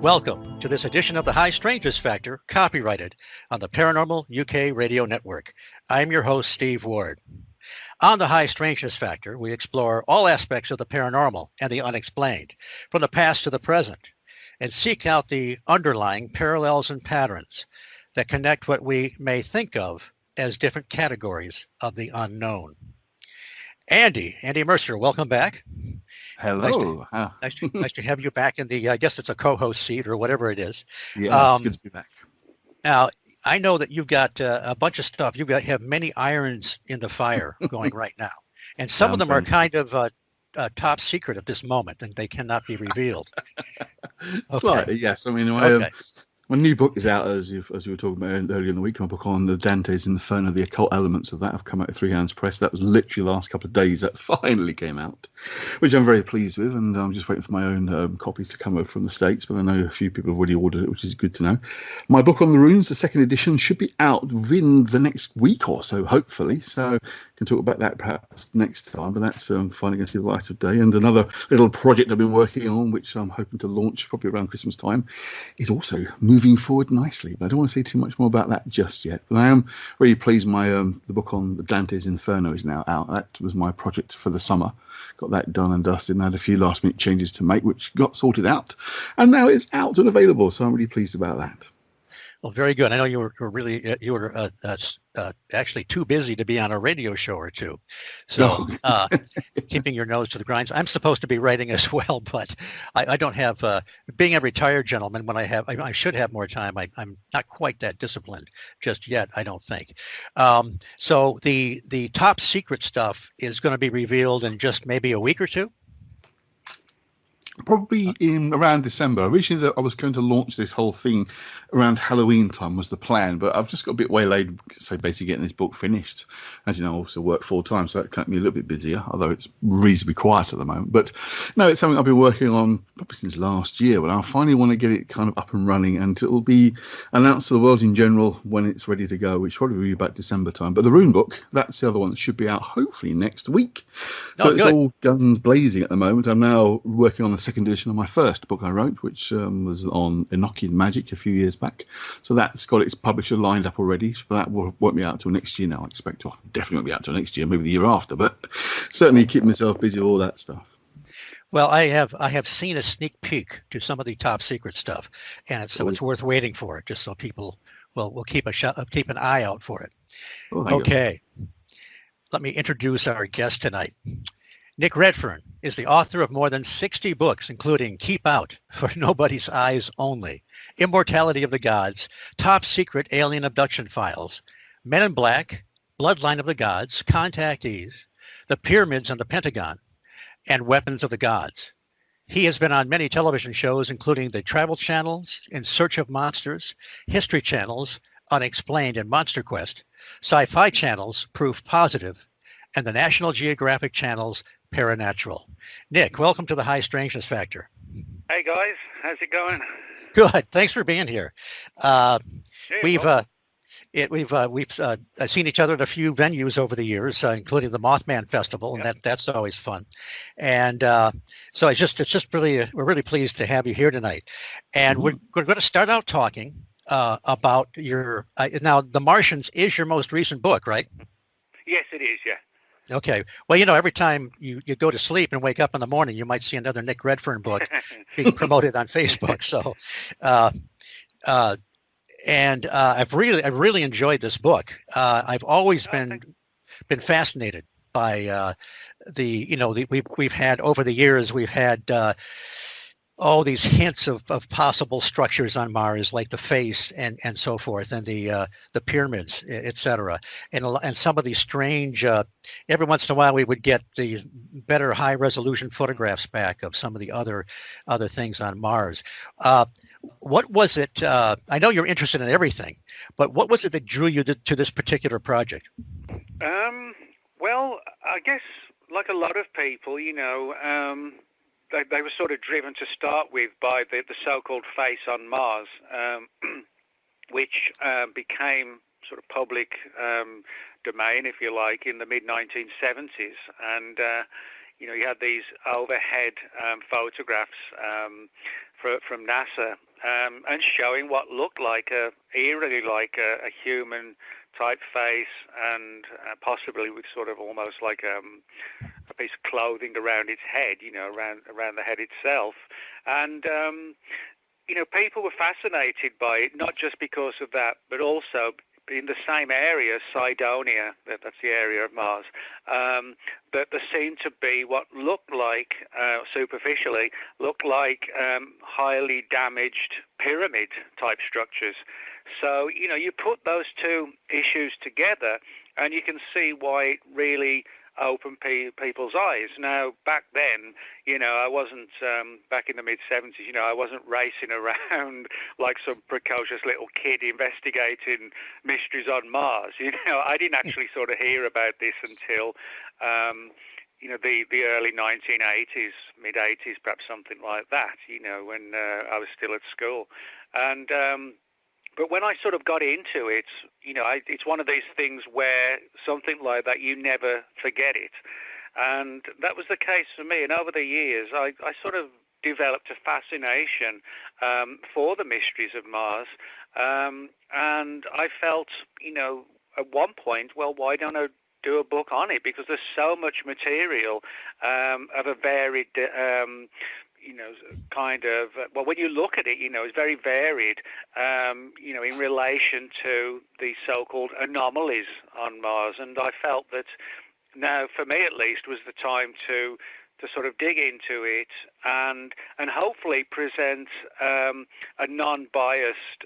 Welcome to this edition of the High Strangeness Factor, copyrighted on the Paranormal UK Radio Network. I'm your host, Steve Ward. On the High Strangeness Factor, we explore all aspects of the paranormal and the unexplained, from the past to the present, and seek out the underlying parallels and patterns that connect what we may think of as different categories of the unknown. Andy Mercer, welcome back. Hello. Nice to have you back in the, I guess it's a co-host seat or whatever it is. Yeah, it's good to be back. Now, I know that you've got a bunch of stuff. Have many irons in the fire going right now. And some of them are kind of top secret at this moment, and they cannot be revealed. Slightly, yes. I mean, my new book is out, as we were talking about earlier in the week. My book on the Dante's Inferno, the occult elements of that, have come out of Three Hands Press. That was literally the last couple of days that finally came out, which I'm very pleased with. And I'm just waiting for my own copies to come over from the States. But I know a few people have already ordered it, which is good to know. My book on the runes, the second edition, should be out within the next week or so, hopefully. So I can talk about that perhaps next time. But that's finally going to see the light of day. And another little project I've been working on, which I'm hoping to launch probably around Christmas time, is also moving forward nicely, but I don't want to say too much more about that just yet. But I am really pleased the book on the Dante's Inferno is now out. That was my project for the summer. Got that done and dusted, and had a few last minute changes to make, which got sorted out, and now it's out and available. So I'm really pleased about that. Well, very good. I know you were actually too busy to be on a radio show or two, so keeping your nose to the grind. I'm supposed to be writing as well, but I don't have. Being a retired gentleman, when I should have more time. I'm not quite that disciplined just yet, I don't think. So the top secret stuff is going to be revealed in just maybe a week or two. Probably in around December. Originally, I was going to launch this whole thing around Halloween time was the plan, but I've just got a bit waylaid, so basically getting this book finished. As you know, I also work full time, so that kept me a little bit busier, although it's reasonably quiet at the moment. But no, it's something I've been working on probably since last year, but I finally want to get it kind of up and running, and it'll be announced to the world in general when it's ready to go, which probably will be about December time. But the Rune book, that's the other one that should be out hopefully next week. So it's all guns blazing at the moment. I'm now working on the second edition of my first book I wrote, which was on Enochian magic a few years back. So that's got its publisher lined up already. But that won't be out till next year now, I expect. Well, definitely won't be out till next year, maybe the year after. But certainly keep myself busy with all that stuff. Well, I have seen a sneak peek to some of the top secret stuff, and it's worth waiting for it, just so people will keep an eye out for it. Okay, let me introduce our guest tonight. Nick Redfern is the author of more than 60 books, including Keep Out, For Nobody's Eyes Only, Immortality of the Gods, Top Secret Alien Abduction Files, Men in Black, Bloodline of the Gods, Contactees, The Pyramids and the Pentagon, and Weapons of the Gods. He has been on many television shows, including the Travel Channel's In Search of Monsters, History Channel's Unexplained and Monster Quest, Sci-Fi Channel's Proof Positive, and the National Geographic Channel's Paranatural. Nick, welcome to the High Strangeness Factor. Hey guys, how's it going? Good. Thanks for being here. We've seen each other at a few venues over the years, including the Mothman Festival, and that's always fun. And so we're really pleased to have you here tonight. And we're going to start out talking about your now. The Martians is your most recent book, right? Yes, it is. Yeah. Okay. Well, every time you go to sleep and wake up in the morning, you might see another Nick Redfern book being promoted on Facebook. So, I've really enjoyed this book. I've always been fascinated by we've had over the years all these hints of possible structures on Mars, like the face and so forth, and the pyramids, etc. And some of these strange. Every once in a while, we would get these better high resolution photographs back of some of the other things on Mars. What was it? I know you're interested in everything, but what was it that drew you to this particular project? Well, I guess like a lot of people, they were sort of driven to start with by the so-called face on Mars, which became sort of public domain, if you like, in the mid-1970s. And you had these overhead photographs from NASA and showing what looked like eerily like a human type face, and possibly with sort of almost like a piece of clothing around its head, around the head itself. And people were fascinated by it, not just because of that, but also in the same area, Cydonia, that's the area of Mars, that there seemed to be what looked like, superficially, highly damaged pyramid-type structures. So, you put those two issues together, and you can see why it really opened people's eyes. Now, back then, I wasn't, back in the mid-'70s, I wasn't racing around like some precocious little kid investigating mysteries on Mars. I didn't actually sort of hear about this until, the early 1980s, mid-'80s, perhaps something like that, when I was still at school. And but when I sort of got into it, it's one of these things where something like that, you never forget it. And that was the case for me. And over the years, I sort of developed a fascination for the mysteries of Mars. And I felt, at one point, well, why don't I do a book on it? Because there's so much material of a varied kind of, well, when you look at it, it's very varied, in relation to the so-called anomalies on Mars. And I felt that now, for me at least, was the time to sort of dig into it and hopefully present a non-biased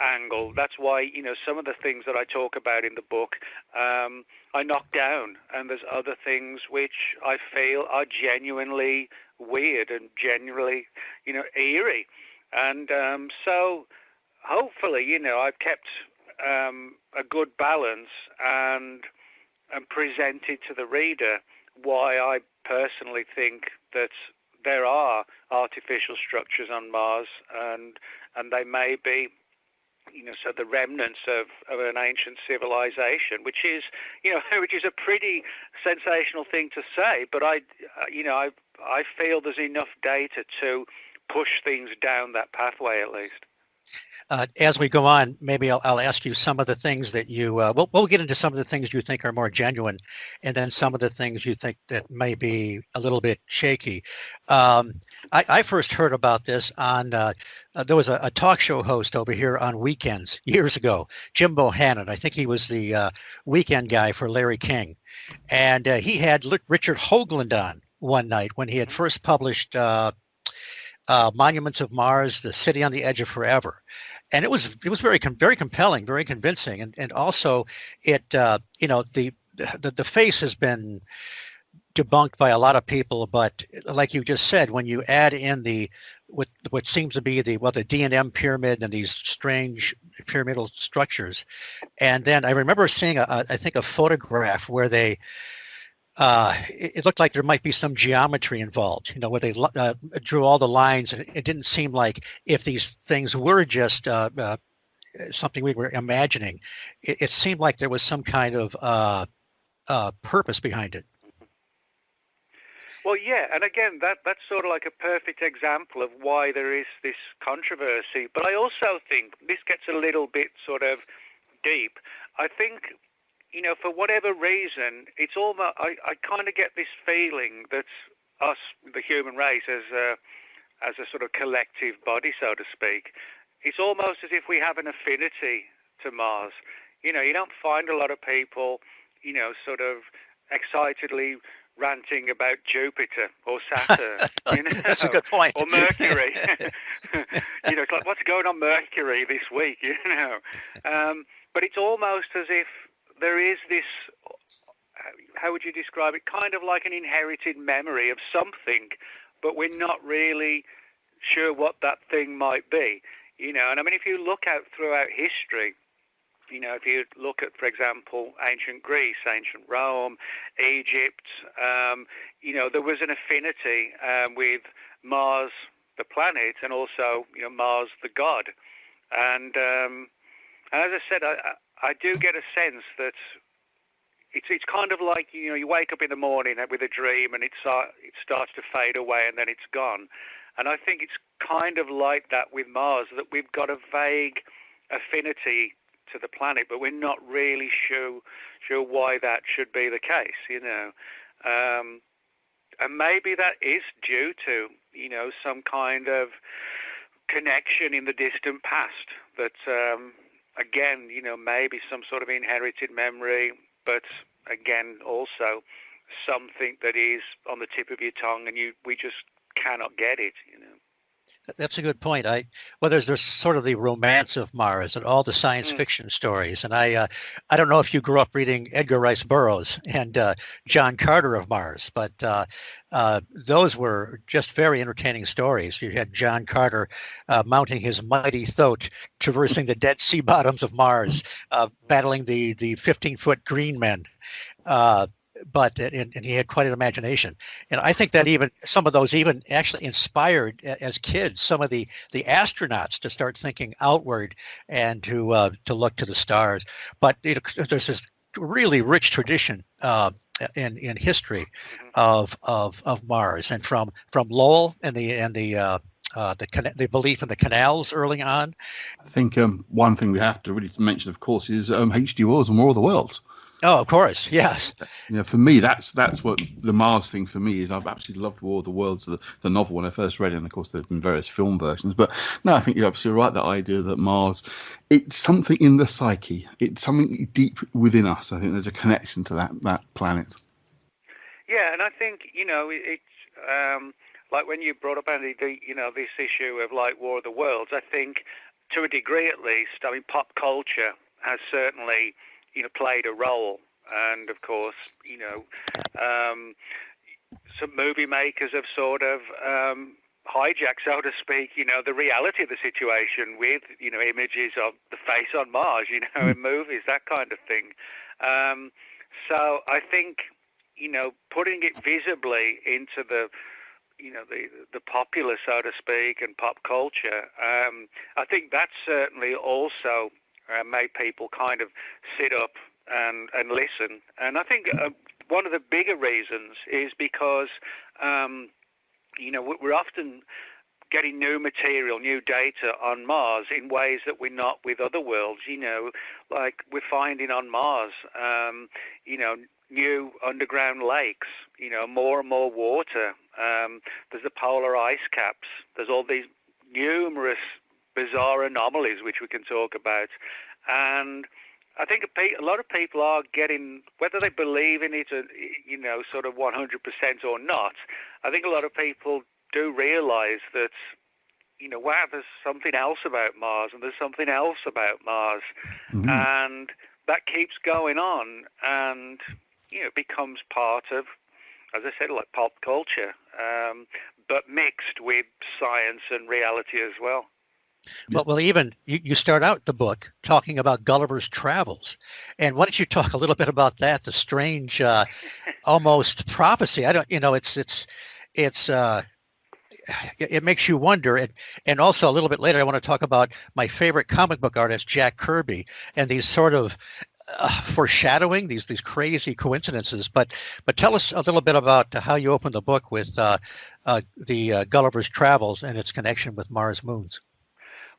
angle. That's why, some of the things that I talk about in the book, I knock down, and there's other things which I feel are genuinely weird and genuinely, eerie. And so hopefully, I've kept a good balance and presented to the reader why I personally think that there are artificial structures on Mars, and they may be, so the remnants of an ancient civilization, which is a pretty sensational thing to say, but I feel there's enough data to push things down that pathway at least. As we go on, maybe I'll ask you some of the things that you, we'll get into some of the things you think are more genuine, and then some of the things you think that may be a little bit shaky. I first heard about this on, there was a talk show host over here on weekends years ago, Jim Bohannon. I think he was the weekend guy for Larry King. And he had Richard Hoagland on one night when he had first published Monuments of Mars, The City on the Edge of Forever. And it was very compelling, very convincing, and also it the face has been debunked by a lot of people, but like you just said, when you add in what seems to be the D&M pyramid and these strange pyramidal structures, and then I remember seeing I think a photograph where they it looked like there might be some geometry involved, where they drew all the lines, and it didn't seem like if these things were just something we were imagining, it seemed like there was some kind of purpose behind it. Well, yeah, and again, that's sort of like a perfect example of why there is this controversy. But I also think this gets a little bit sort of deep. I think, for whatever reason, it's almost, I kind of get this feeling that us, the human race, as a sort of collective body, so to speak, it's almost as if we have an affinity to Mars. You don't find a lot of people, sort of excitedly ranting about Jupiter or Saturn. That's a good point. Or Mercury. It's like, what's going on Mercury this week, But it's almost as if there is this, how would you describe it, kind of like an inherited memory of something, but we're not really sure what that thing might be. And I mean, if you look out throughout history, if you look at, for example, ancient Greece, ancient Rome, Egypt, there was an affinity with Mars, the planet, and also, Mars, the god. And as I said, I do get a sense that, it's kind of like, you know, you wake up in the morning with a dream and it starts to fade away and then it's gone. And I think it's kind of like that with Mars, that we've got a vague affinity to the planet, but we're not really sure why that should be the case, you know. And maybe that is due to, you know, some kind of connection in the distant past that, again, you know, maybe some sort of inherited memory, but again, also something that is on the tip of your tongue and we just cannot get it, you know. That's a good point. There's sort of the romance of Mars and all the science fiction stories, and I don't know if you grew up reading Edgar Rice Burroughs and John Carter of Mars, but those were just very entertaining stories. You had John Carter mounting his mighty thoat, traversing the dead sea bottoms of Mars, battling the 15-foot green men. And he had quite an imagination, and I think that even some of those even actually inspired as kids some of the astronauts to start thinking outward and to look to the stars. But there's this really rich tradition in history of Mars, and from Lowell and the belief in the canals early on. I think one thing we have to really mention, of course, is H.G. Wells and War of the Worlds. Oh, of course, yes. You know, for me, that's what the Mars thing for me is. I've absolutely loved War of the Worlds, the novel, when I first read it, and of course there's been various film versions. But no, I think you're absolutely right. That idea that Mars, it's something in the psyche. It's something deep within us. I think there's a connection to that planet. Yeah, and I think, you know, it's like when you brought up, Andy, you know, this issue of like War of the Worlds. I think to a degree, at least, I mean, pop culture has certainly, you know, played a role, and of course, you know, some movie makers have sort of hijacked, so to speak, you know, the reality of the situation with, you know, images of the face on Mars, you know, in movies, that kind of thing. So I think, you know, putting it visibly into the, you know, the popular, so to speak, and pop culture, I think that's certainly also made people kind of sit up and listen. And I think one of the bigger reasons is because, you know, we're often getting new material, new data on Mars in ways that we're not with other worlds. You know, like we're finding on Mars, you know, new underground lakes, you know, more and more water. There's the polar ice caps. There's all these numerous bizarre anomalies which we can talk about, and I think a lot of people are getting, whether they believe in it, you know, sort of 100% or not. I think a lot of people do realize that, you know, wow, there's something else about Mars, and there's something else about Mars, and that keeps going on, and you know, becomes part of, as I said, like pop culture, but mixed with science and reality as well. Well, even you start out the book talking about Gulliver's Travels, and why don't you talk a little bit about that? The strange, almost prophecy. I don't, you know, it makes you wonder, and also a little bit later, I want to talk about my favorite comic book artist, Jack Kirby, and these sort of foreshadowing, these crazy coincidences. But tell us a little bit about how you open the book with the Gulliver's Travels and its connection with Mars moons.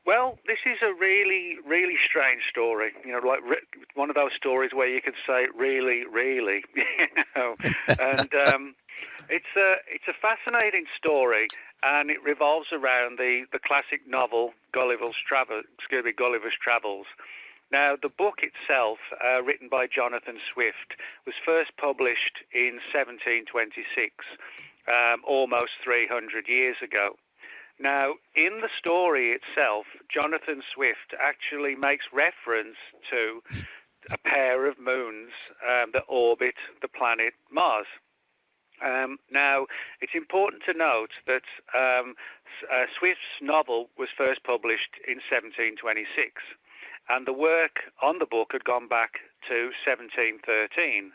Well, this is a really, really strange story. You know, like one of those stories where you could say, really, really, you know. And it's a fascinating story, and it revolves around the classic novel Gulliver's Travels. Now, the book itself, written by Jonathan Swift, was first published in 1726, almost 300 years ago. Now, in the story itself, Jonathan Swift actually makes reference to a pair of moons that orbit the planet Mars. Now, it's important to note that Swift's novel was first published in 1726, and the work on the book had gone back to 1713.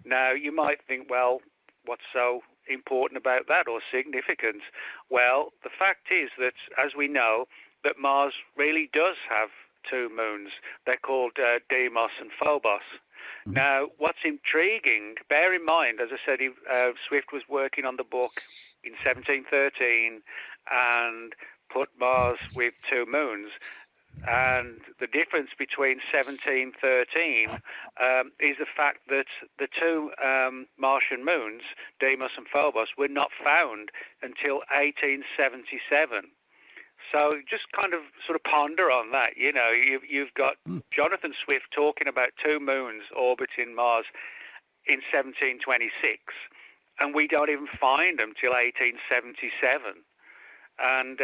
Now, you might think, well, what's so important about that or significant? Well, the fact is that, as we know, that Mars really does have two moons. They're called Deimos and Phobos. Now, what's intriguing, bear in mind, as I said, Swift was working on the book in 1713 and put Mars with 2 moons. And the difference between 1713 is the fact that the 2 Martian moons, Deimos and Phobos, were not found until 1877. So just kind of sort of ponder on that. You know, you've got Jonathan Swift talking about 2 moons orbiting Mars in 1726, and we don't even find them till 1877. And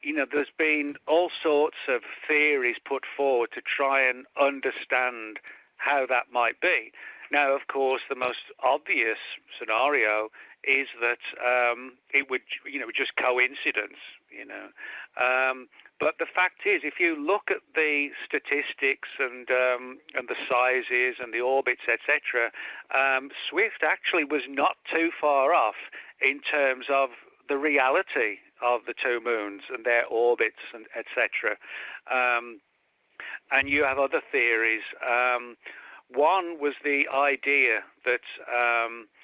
you know, there's been all sorts of theories put forward to try and understand how that might be. Now, of course, the most obvious scenario is that it would, you know, just coincidence, you know. But the fact is, if you look at the statistics and the sizes and the orbits, etc., Swift actually was not too far off in terms of the reality of the 2 moons and their orbits and etc. And you have other theories. One was the idea that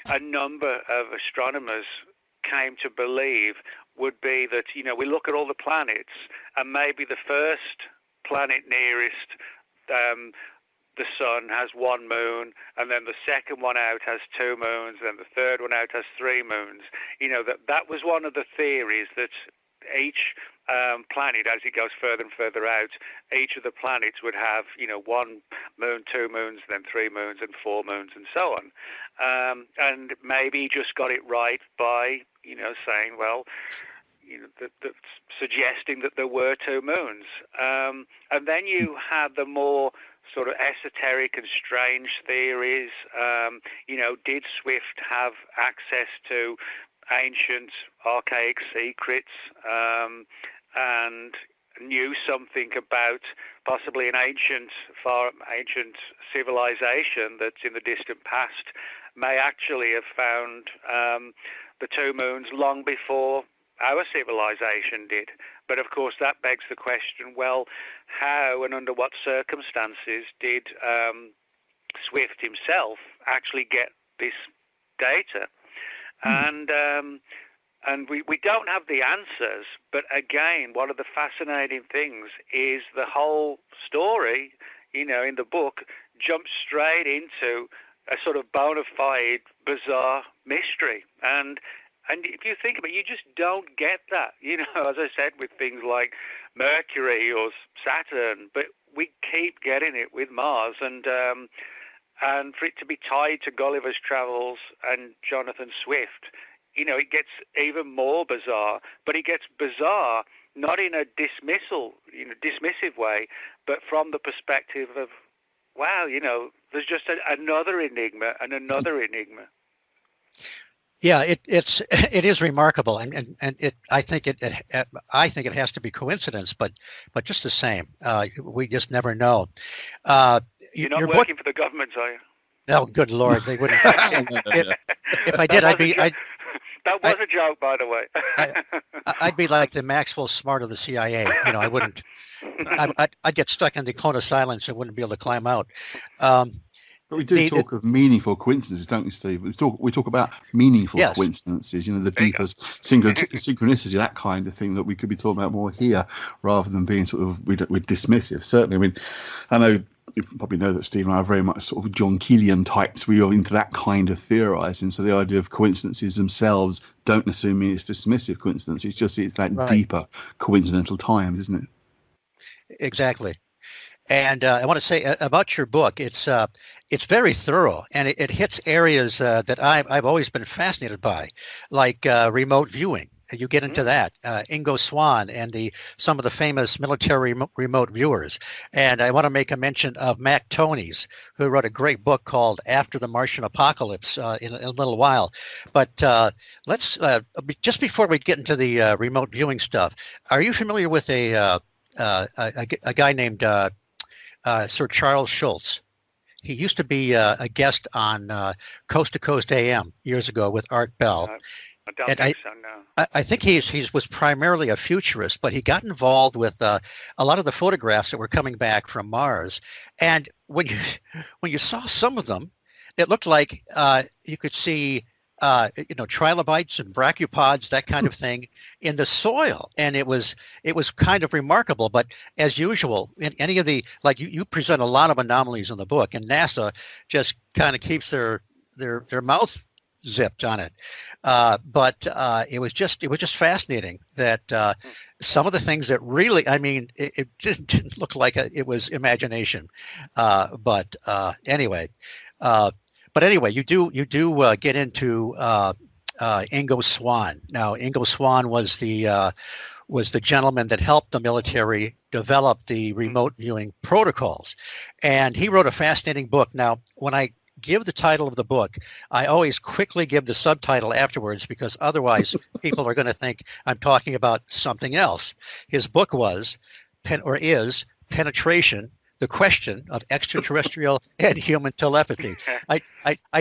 a number of astronomers came to believe would be that, you know, we look at all the planets and maybe the first planet nearest the sun has 1 moon, and then the second one out has 2 moons, and then the third one out has 3 moons. You know, that was one of the theories, that each planet, as it goes further and further out, each of the planets would have, you know, 1 moon, 2 moons, then 3 moons, and 4 moons, and so on. And maybe he just got it right by, you know, saying, well, you know, suggesting that there were 2 moons. And then you had the more sort of esoteric and strange theories. You know, did Swift have access to ancient archaic secrets and knew something about possibly an ancient civilization that in the distant past may actually have found the 2 moons long before our civilization did? But of course that begs the question, well, how and under what circumstances did Swift himself actually get this data? And we don't have the answers, but again, one of the fascinating things is the whole story, you know, in the book jumps straight into a sort of bona fide bizarre mystery. And if you think about it, you just don't get that, you know, as I said, with things like Mercury or Saturn, but we keep getting it with Mars. And for it to be tied to Gulliver's Travels and Jonathan Swift, you know, it gets even more bizarre. But it gets bizarre not in a dismissive way, but from the perspective of, wow, you know, there's just another enigma and another enigma. Yeah, it is remarkable, and I think it has to be coincidence, but just the same, we just never know. You're not working for the government, are you? No, good Lord, they wouldn't. If I did, that was a joke, by the way. I'd be like the Maxwell Smart of the CIA. You know, I wouldn't. I'd get stuck in the cone of silence and wouldn't be able to climb out. But we do talk of meaningful coincidences, don't we, Steve? We talk about meaningful coincidences, you know, the deepest synchronicity, that kind of thing that we could be talking about more here, rather than being sort of we're dismissive. Certainly, I mean, I know you probably know that Steve and I are very much sort of John Keelian types. We are into that kind of theorising. So the idea of coincidences themselves don't necessarily mean it's dismissive coincidence. It's just that deeper coincidental times, isn't it? Exactly. And I want to say about your book, it's very thorough, and it hits areas that I've always been fascinated by, like remote viewing. You get into that, Ingo Swann and some of the famous military remote viewers. And I want to make a mention of Mac Tonnies, who wrote a great book called After the Martian Apocalypse in a little while. But let's just before we get into the remote viewing stuff, are you familiar with a guy named Sir Charles Schultz? He used to be a guest on Coast to Coast AM years ago with Art Bell. I don't think so, no. I think he was primarily a futurist, but he got involved with a lot of the photographs that were coming back from Mars. And when you saw some of them, it looked like you could see trilobites and brachiopods, that kind of thing, in the soil, and it was kind of remarkable. But as usual, in any of the, like, you present a lot of anomalies in the book, and NASA just kind of keeps their mouth zipped on it. But it was just fascinating that some of the things that really, I mean, it didn't look like it was imagination. But anyway, you do get into Ingo Swann. Now, Ingo Swann was the gentleman that helped the military develop the remote viewing protocols, and he wrote a fascinating book. Now, when I give the title of the book, I always quickly give the subtitle afterwards, because otherwise people are going to think I'm talking about something else. His book is Penetration: The Question of Extraterrestrial and Human Telepathy. I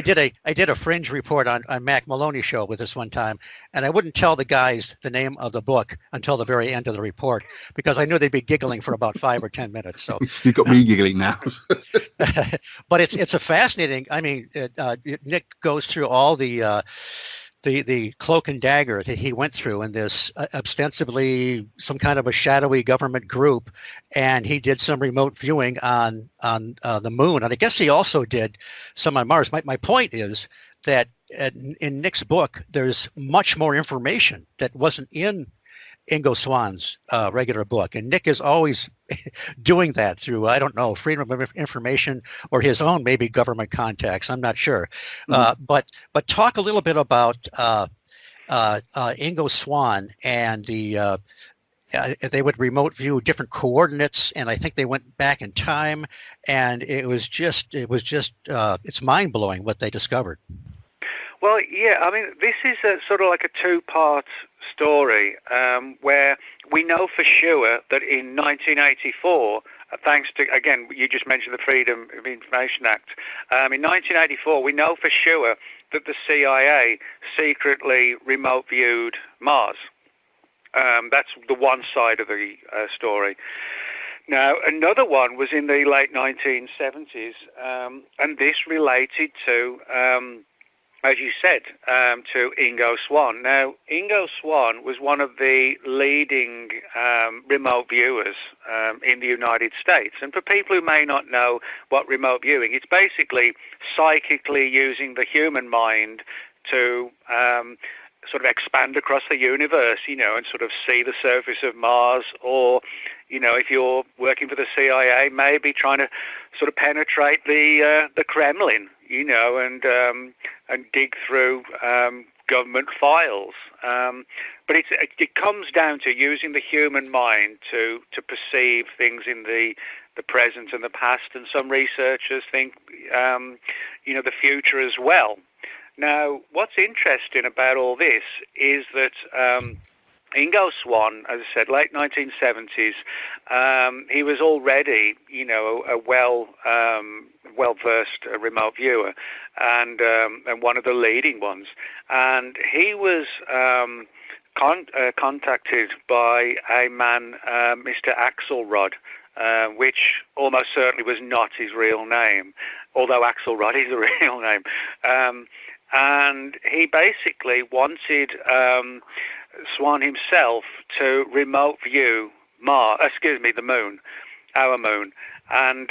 did a fringe report on Mac Maloney's show with this one time, and I wouldn't tell the guys the name of the book until the very end of the report, because I knew they'd be giggling for about 5 or 10 minutes. So you've got me giggling now. But it's a fascinating. I mean, Nick goes through all the cloak and dagger that he went through in this ostensibly some kind of a shadowy government group, and he did some remote viewing on the moon, and I guess he also did some on Mars. My point is that in Nick's book, there's much more information that wasn't in Ingo Swann's regular book, and Nick is always doing that through, I don't know, freedom of information or his own maybe government contacts. I'm not sure. But talk a little bit about Ingo Swann and they would remote view different coordinates, and I think they went back in time, and it's mind blowing what they discovered. Well, yeah, I mean, this is sort of like a two-part story where we know for sure that in 1984, thanks to, again, you just mentioned the Freedom of Information Act, in 1984, we know for sure that the CIA secretly remote viewed Mars. That's the one side of the story. Now, another one was in the late 1970s, and this related to as you said, to Ingo Swann. Now, Ingo Swann was one of the leading remote viewers in the United States. And for people who may not know what remote viewing, it's basically psychically using the human mind to sort of expand across the universe, and sort of see the surface of Mars, or, if you're working for the CIA, maybe trying to sort of penetrate the Kremlin, and dig through government files. But it comes down to using the human mind to perceive things in the present and the past, and some researchers think, the future as well. Now, what's interesting about all this is that Ingo Swann, as I said, late 1970s, he was already, a well-versed remote viewer, and one of the leading ones. And he was contacted by a man, Mr. Axelrod, which almost certainly was not his real name, although Axelrod is a real name. And he basically wanted Swann himself to remote view the moon, our moon. And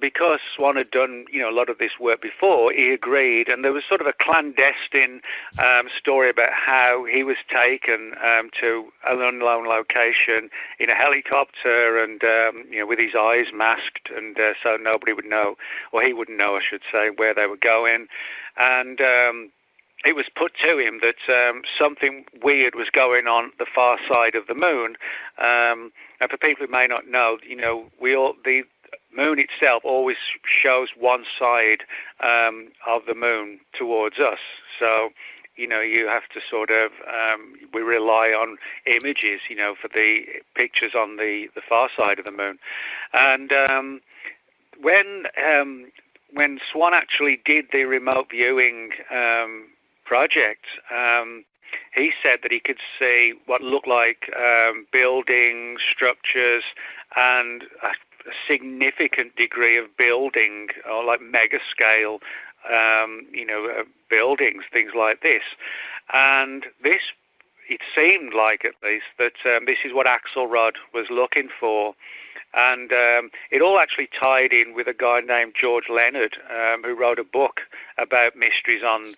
because Swann had done, a lot of this work before, he agreed, and there was sort of a clandestine story about how he was taken to an unknown location in a helicopter, and with his eyes masked, and so nobody would know, or he wouldn't know, I should say, where they were going. And it was put to him that something weird was going on the far side of the moon. And for people who may not know, the moon itself always shows one side of the moon towards us. So, you have to sort of, we rely on images, for the pictures on the far side of the moon. And when Swann actually did the remote viewing project. He said that he could see what looked like buildings, structures, and a significant degree of building, or like mega scale, buildings, things like this. And this, it seemed like at least, that this is what Axelrod was looking for. And it all actually tied in with a guy named George Leonard, who wrote a book about mysteries on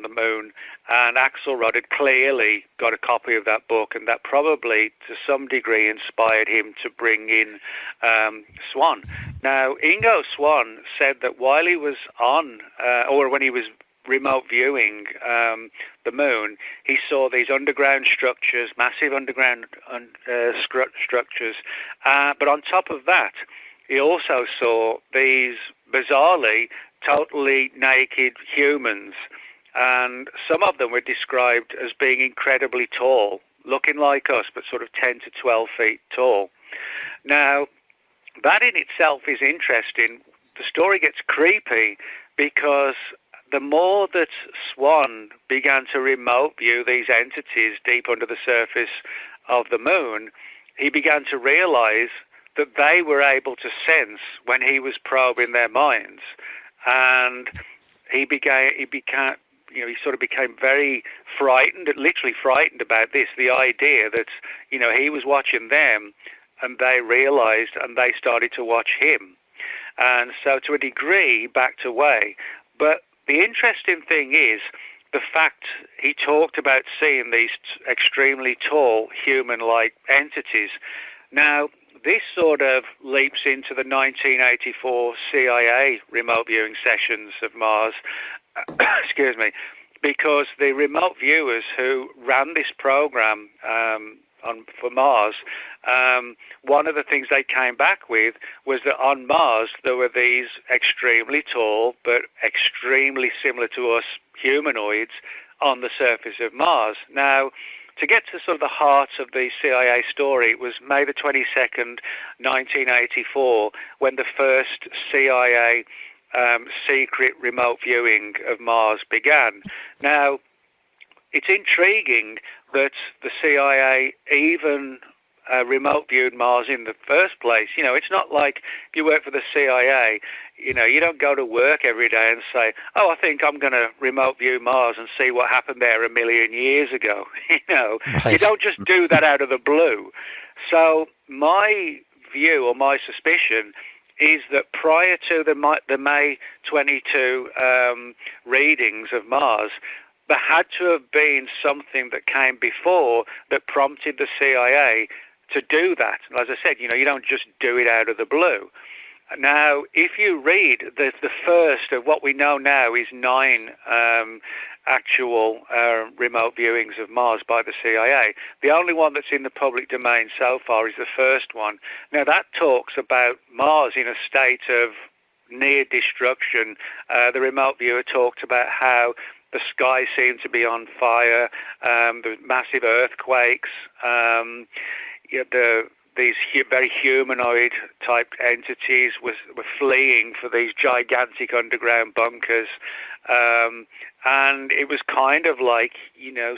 the moon. And Axelrod had clearly got a copy of that book, and that probably, to some degree, inspired him to bring in Swan. Now, Ingo Swan said that while he was on, or when he was remote viewing the moon, he saw these underground structures, massive underground structures, but on top of that, he also saw these bizarrely totally naked humans, and some of them were described as being incredibly tall, looking like us, but sort of 10 to 12 feet tall. Now, that in itself is interesting. The story gets creepy because the more that Swan began to remote view these entities deep under the surface of the moon, he began to realize that they were able to sense when he was probing their minds. And he sort of became very frightened, literally frightened about this, the idea that, he was watching them and they realized and they started to watch him. And so to a degree backed away. But the interesting thing is the fact he talked about seeing these extremely tall human-like entities. Now, this sort of leaps into the 1984 CIA remote viewing sessions of Mars, excuse me, because the remote viewers who ran this program for Mars, one of the things they came back with was that on Mars there were these extremely tall but extremely similar to us humanoids on the surface of Mars. Now, to get to sort of the heart of the CIA story, it was May the 22nd, 1984, when the first CIA secret remote viewing of Mars began. Now, it's intriguing that the CIA even remote viewed Mars in the first place. It's not like if you work for the CIA, you don't go to work every day and say, oh, I think I'm going to remote view Mars and see what happened there a million years ago. Right. You don't just do that out of the blue. So my view or my suspicion is that prior to the May 22 readings of Mars, there had to have been something that came before that prompted the CIA to do that. As I said, you don't just do it out of the blue. Now, if you read the first of what we know now is 9 actual remote viewings of Mars by the CIA. The only one that's in the public domain so far is the first one. Now, that talks about Mars in a state of near destruction. The remote viewer talked about how the sky seemed to be on fire, the massive earthquakes, these very humanoid type entities were fleeing for these gigantic underground bunkers, and it was kind of like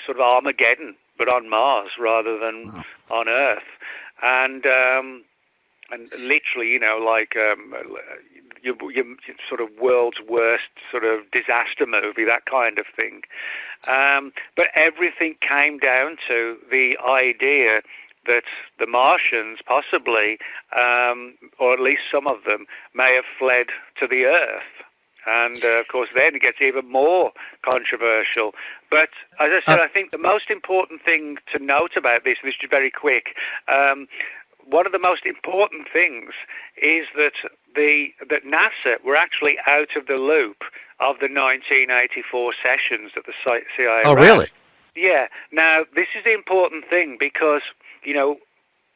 sort of Armageddon, but on Mars rather than on Earth, and literally like your sort of world's worst sort of disaster movie, that kind of thing. But everything came down to the idea that the Martians possibly, or at least some of them, may have fled to the Earth. And, of course, then it gets even more controversial. But, as I said, I think the most important thing to note about this, and this is very quick, one of the most important things is that that NASA were actually out of the loop of the 1984 sessions that the CIA Oh, ran. really? Yeah. Now, this is the important thing because,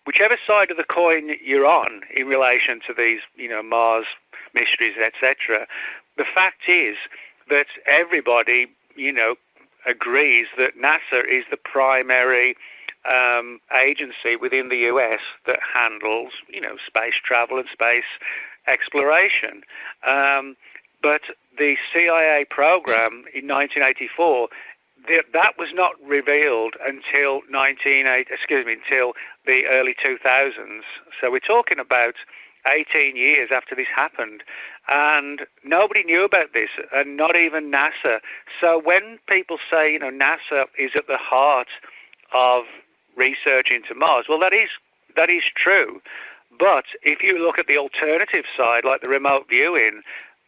whichever side of the coin you're on in relation to these, Mars mysteries, etc., the fact is that everybody, agrees that NASA is the primary agency within the US that handles, space travel and space exploration. But the CIA program in 1984, that was not revealed until until the early 2000s. So we're talking about 18 years after this happened, and nobody knew about this, and not even NASA. So when people say, NASA is at the heart of research into Mars, well, that is true. But if you look at the alternative side, like the remote viewing,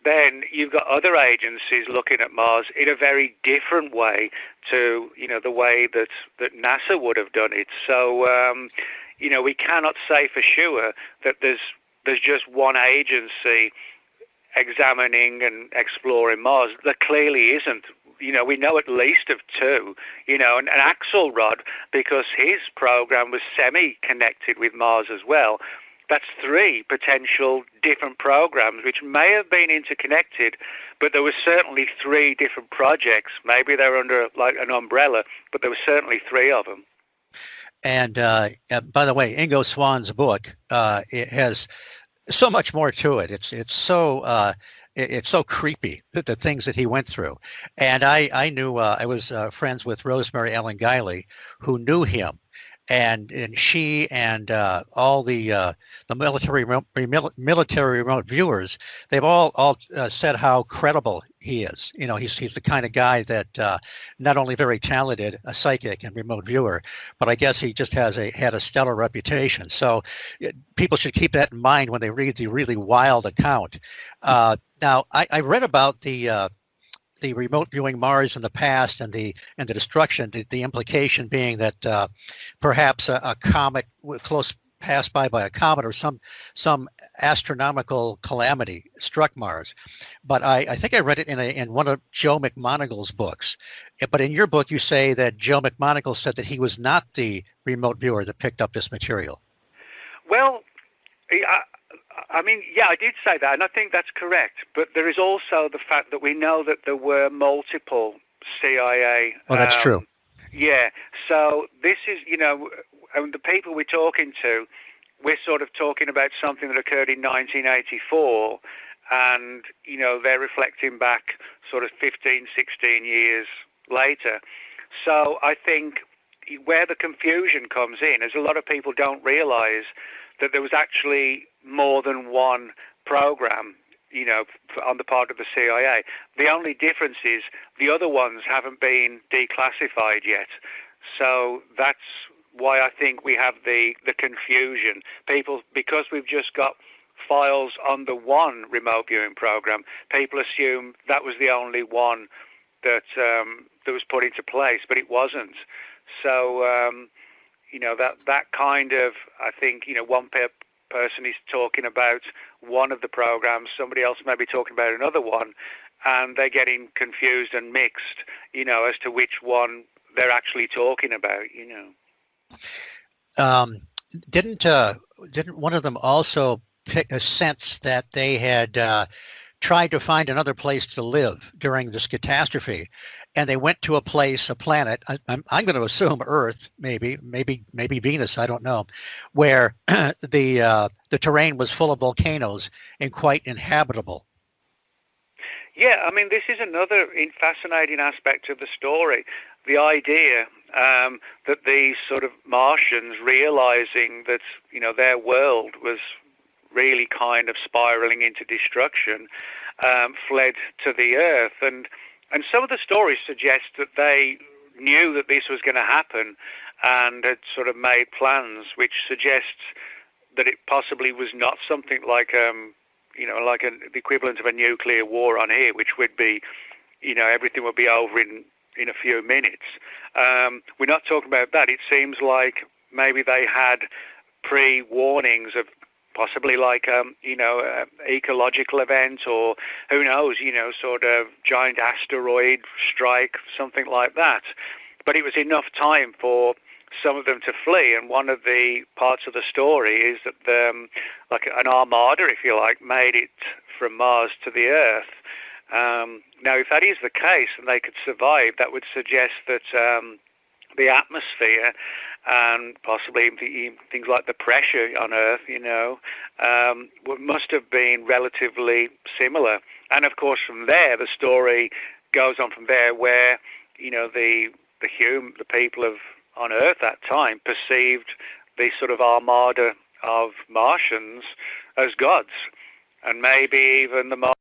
then you've got other agencies looking at Mars in a very different way to, the way that NASA would have done it. So, we cannot say for sure that there's just one agency examining and exploring Mars. There clearly isn't. We know at least of two, and Axelrod, because his program was semi-connected with Mars as well. That's three potential different programs, which may have been interconnected, but there were certainly three different projects. Maybe they were under like an umbrella, but there were certainly three of them. And by the way, Ingo Swann's book, it has so much more to it. It's so creepy, the things that he went through. And I knew I was friends with Rosemary Ellen Guiley, who knew him. And she and all the military remote viewers, they've all said how credible he is. He's the kind of guy that not only very talented, a psychic and remote viewer, but I guess he just had a stellar reputation. So people should keep that in mind when they read the really wild account. Now, I read about the remote viewing Mars in the past and the destruction, the implication being that perhaps a comet close passed by a comet or some astronomical calamity struck Mars. But I think I read it in one of Joe McMonagle's books. But in your book, you say that Joe McMonagle said that he was not the remote viewer that picked up this material. Well, I did say that, and I think that's correct. But there is also the fact that we know that there were multiple CIA. Oh, that's true. Yeah. So this is, and the people we're talking to, we're sort of talking about something that occurred in 1984, and, they're reflecting back sort of 15, 16 years later. So I think where the confusion comes in is a lot of people don't realize that there was actually more than one program, on the part of the CIA. The only difference is the other ones haven't been declassified yet. So that's why I think we have the confusion. People, because we've just got files on the one remote viewing program, people assume that was the only one that was put into place, but it wasn't. So, that kind of, I think, one person is talking about one of the programs, somebody else may be talking about another one, and they're getting confused and mixed, as to which one they're actually talking about, Didn't one of them also pick a sense that they had tried to find another place to live during this catastrophe, and they went to a planet, I'm going to assume Earth, maybe Venus, I don't know, where the terrain was full of volcanoes and quite inhabitable. Yeah, this is another fascinating aspect of the story. The idea that these sort of Martians, realizing that, their world was really kind of spiraling into destruction, fled to the Earth. And some of the stories suggest that they knew that this was going to happen and had sort of made plans, which suggests that it possibly was not something like, the equivalent of a nuclear war on here, which would be, everything would be over in a few minutes. We're not talking about that. It seems like maybe they had pre-warnings of possibly like, ecological event, or who knows, sort of giant asteroid strike, something like that. But it was enough time for some of them to flee. And one of the parts of the story is that like an armada, if you like, made it from Mars to the Earth. Now, if that is the case and they could survive, that would suggest that the atmosphere and possibly things like the pressure on Earth, must have been relatively similar And of course, from there, the story goes on from there, where the people on Earth at that time perceived this sort of armada of Martians as gods, and maybe even the Martians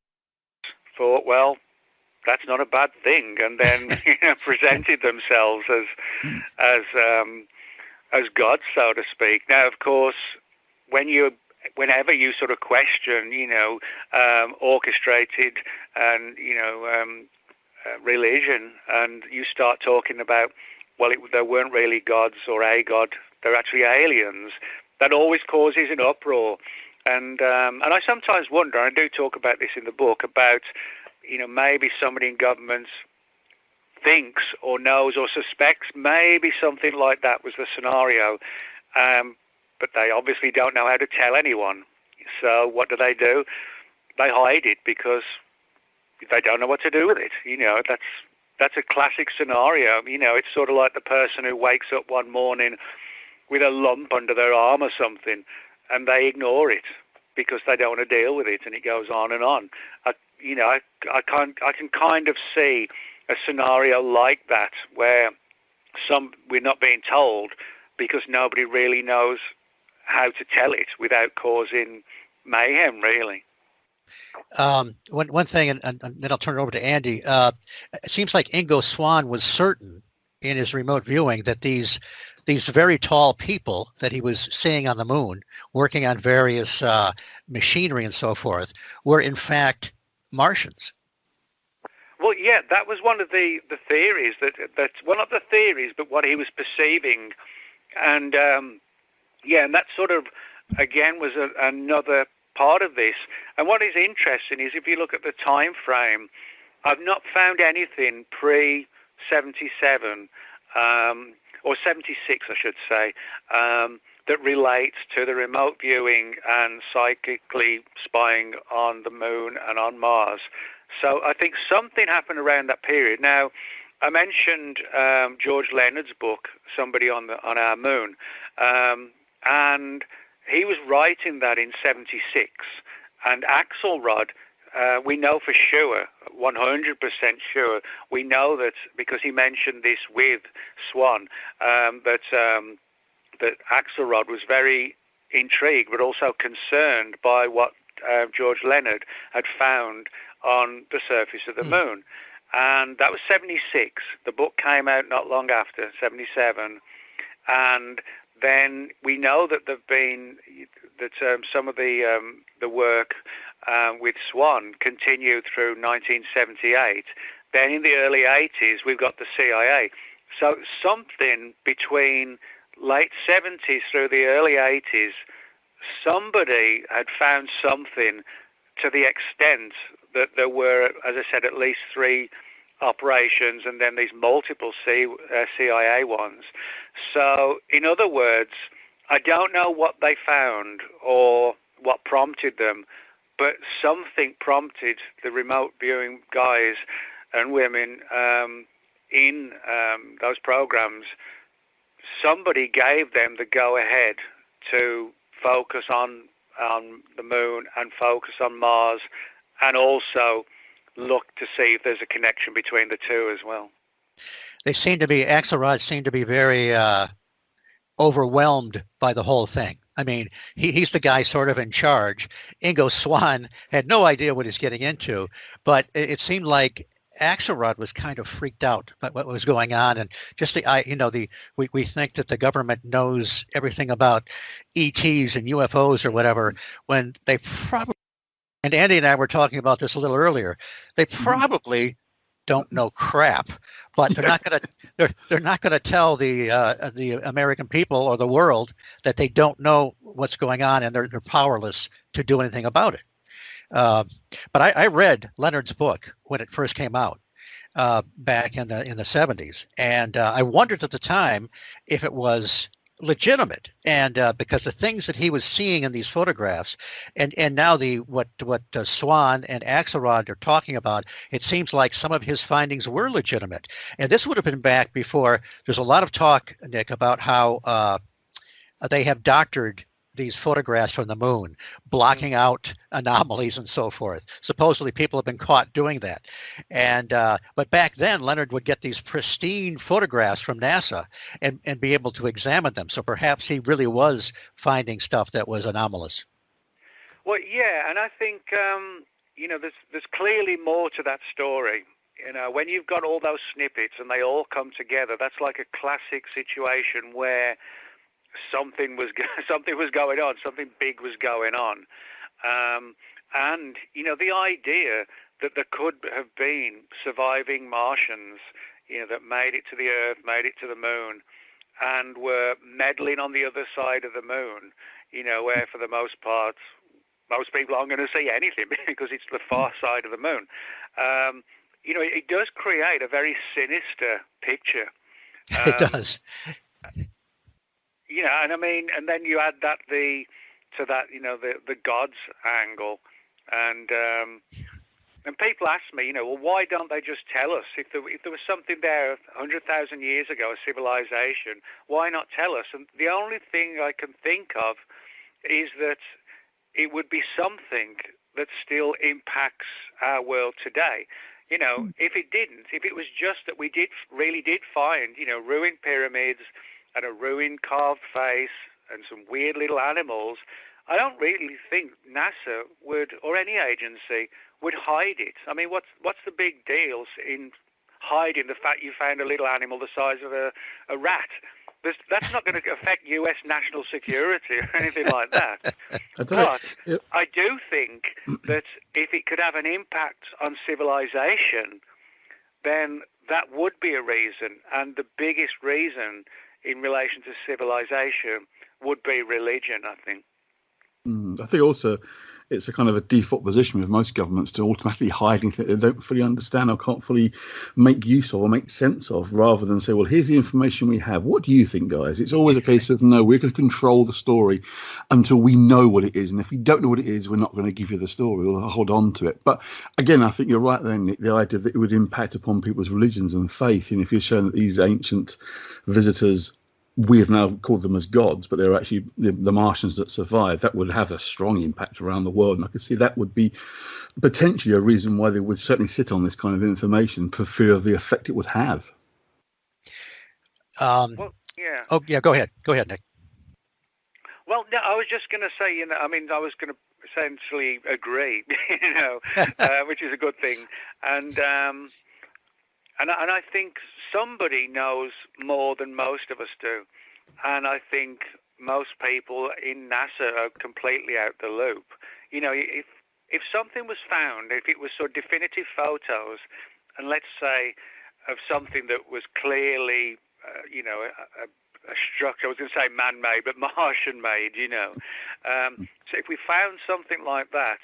thought, well, that's not a bad thing, and then presented themselves as gods, so to speak. Now, of course, whenever you sort of question, orchestrated and religion, and you start talking about, well, there weren't really gods or a god, they're actually aliens, that always causes an uproar. And I sometimes wonder, and I do talk about this in the book, about maybe somebody in government thinks or knows or suspects maybe something like that was the scenario, but they obviously don't know how to tell anyone. So what do? They hide it because they don't know what to do with it. That's a classic scenario. It's sort of like the person who wakes up one morning with a lump under their arm or something, and they ignore it because they don't want to deal with it, and it goes on and on. I can kind of see a scenario like that where we're not being told because nobody really knows how to tell it without causing mayhem, really. One thing, and then I'll turn it over to Andy. It seems like Ingo Swann was certain in his remote viewing that these very tall people that he was seeing on the moon, working on various machinery and so forth, were in fact Martians. Well, yeah, that was one of the theories. That's one of the theories, but what he was perceiving, and and that sort of again was another part of this. And what is interesting is if you look at the time frame, I've not found anything pre-77 or 76, I should say, that relates to the remote viewing and psychically spying on the moon and on Mars. So I think something happened around that period. Now, I mentioned George Leonard's book, Somebody on Our Moon, and he was writing that in 76. And Axelrod, we know for sure, 100% sure, we know that because he mentioned this with Swann, that Axelrod was very intrigued but also concerned by what George Leonard had found on the surface of the moon. And that was 76. The book came out not long after, 77. And then we know that some of the work with Swann continued through 1978. Then in the early 80s, we've got the CIA. So something between late 70s through the early 80s, somebody had found something to the extent that there were, as I said, at least 3 operations and then these multiple CIA ones. So, in other words, I don't know what they found or what prompted them, but something prompted the remote viewing guys and women in those programs. Somebody gave them the go-ahead to focus on the moon and focus on Mars, and also look to see if there's a connection between the two as well. Axelrod seemed to be very overwhelmed by the whole thing. I mean, he's the guy sort of in charge. Ingo Swann had no idea what he's getting into, but it seemed like Axelrod was kind of freaked out by what was going on, and just we think that the government knows everything about ETs and UFOs or whatever, when they probably, and Andy and I were talking about this a little earlier, they probably don't know crap, but they're not going to tell the American people or the world that they don't know what's going on, and they're powerless to do anything about it. But I read Leonard's book when it first came out back in the 70s, and I wondered at the time if it was legitimate, and because the things that he was seeing in these photographs, and now what Swann and Axelrod are talking about, it seems like some of his findings were legitimate. And this would have been back before. There's a lot of talk, Nick, about how they have doctored these photographs from the moon, blocking out anomalies and so forth. Supposedly people have been caught doing that. And but back then, Leonard would get these pristine photographs from NASA and be able to examine them. So perhaps he really was finding stuff that was anomalous. Well, yeah, and I think, there's clearly more to that story. When you've got all those snippets and they all come together, that's like a classic situation where something was going on, something big was going on. And, the idea that there could have been surviving Martians, that made it to the Earth, made it to the moon, and were meddling on the other side of the moon, where for the most part, most people aren't going to see anything because it's the far side of the moon. It does create a very sinister picture. It does. And I mean, and then you add that the gods angle, and people ask me, well, why don't they just tell us if there was something there 100,000 years ago, a civilization? Why not tell us? And the only thing I can think of is that it would be something that still impacts our world today. If it was just that we really did find, ruined pyramids and a ruined carved face and some weird little animals, I don't really think NASA would, or any agency, would hide it. I mean, what's the big deal in hiding the fact you found a little animal the size of a rat? That's not going to affect U.S. national security or anything like that. But I do think that if it could have an impact on civilization, then that would be a reason. And the biggest reason in relation to civilization would be religion, I think. I think also it's a kind of a default position with most governments to automatically hide anything they don't fully understand or can't fully make use of or make sense of, rather than say, well, here's the information we have. What do you think, guys? It's always a case of, no, we're going to control the story until we know what it is. And if we don't know what it is, we're not going to give you the story. We'll hold on to it. But again, I think you're right there, Nick, the idea that it would impact upon people's religions and faith. And if you're showing that these ancient visitors, we have now called them as gods, but they're actually the Martians that survived, that would have a strong impact around the world. And I could see that would be potentially a reason why they would certainly sit on this kind of information for fear of the effect it would have. Well, yeah. Oh, yeah, go ahead. Go ahead, Nick. Well, no, I was just going to say, I was going to essentially agree, which is a good thing. And I think somebody knows more than most of us do. And I think most people in NASA are completely out the loop. If something was found, if it was sort of definitive photos, and let's say of something that was clearly, a structure, I was going to say man-made, but Martian-made, So if we found something like that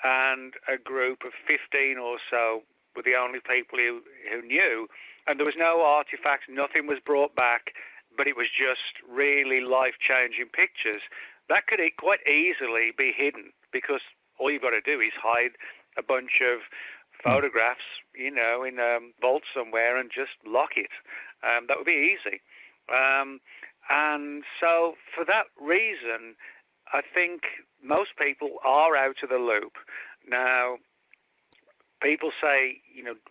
and a group of 15 or so were the only people who knew, and there was no artifacts, nothing was brought back, but it was just really life-changing pictures, that could quite easily be hidden, because all you've got to do is hide a bunch of photographs, in a vault somewhere and just lock it. That would be easy. And so for that reason, I think most people are out of the loop. Now, people say,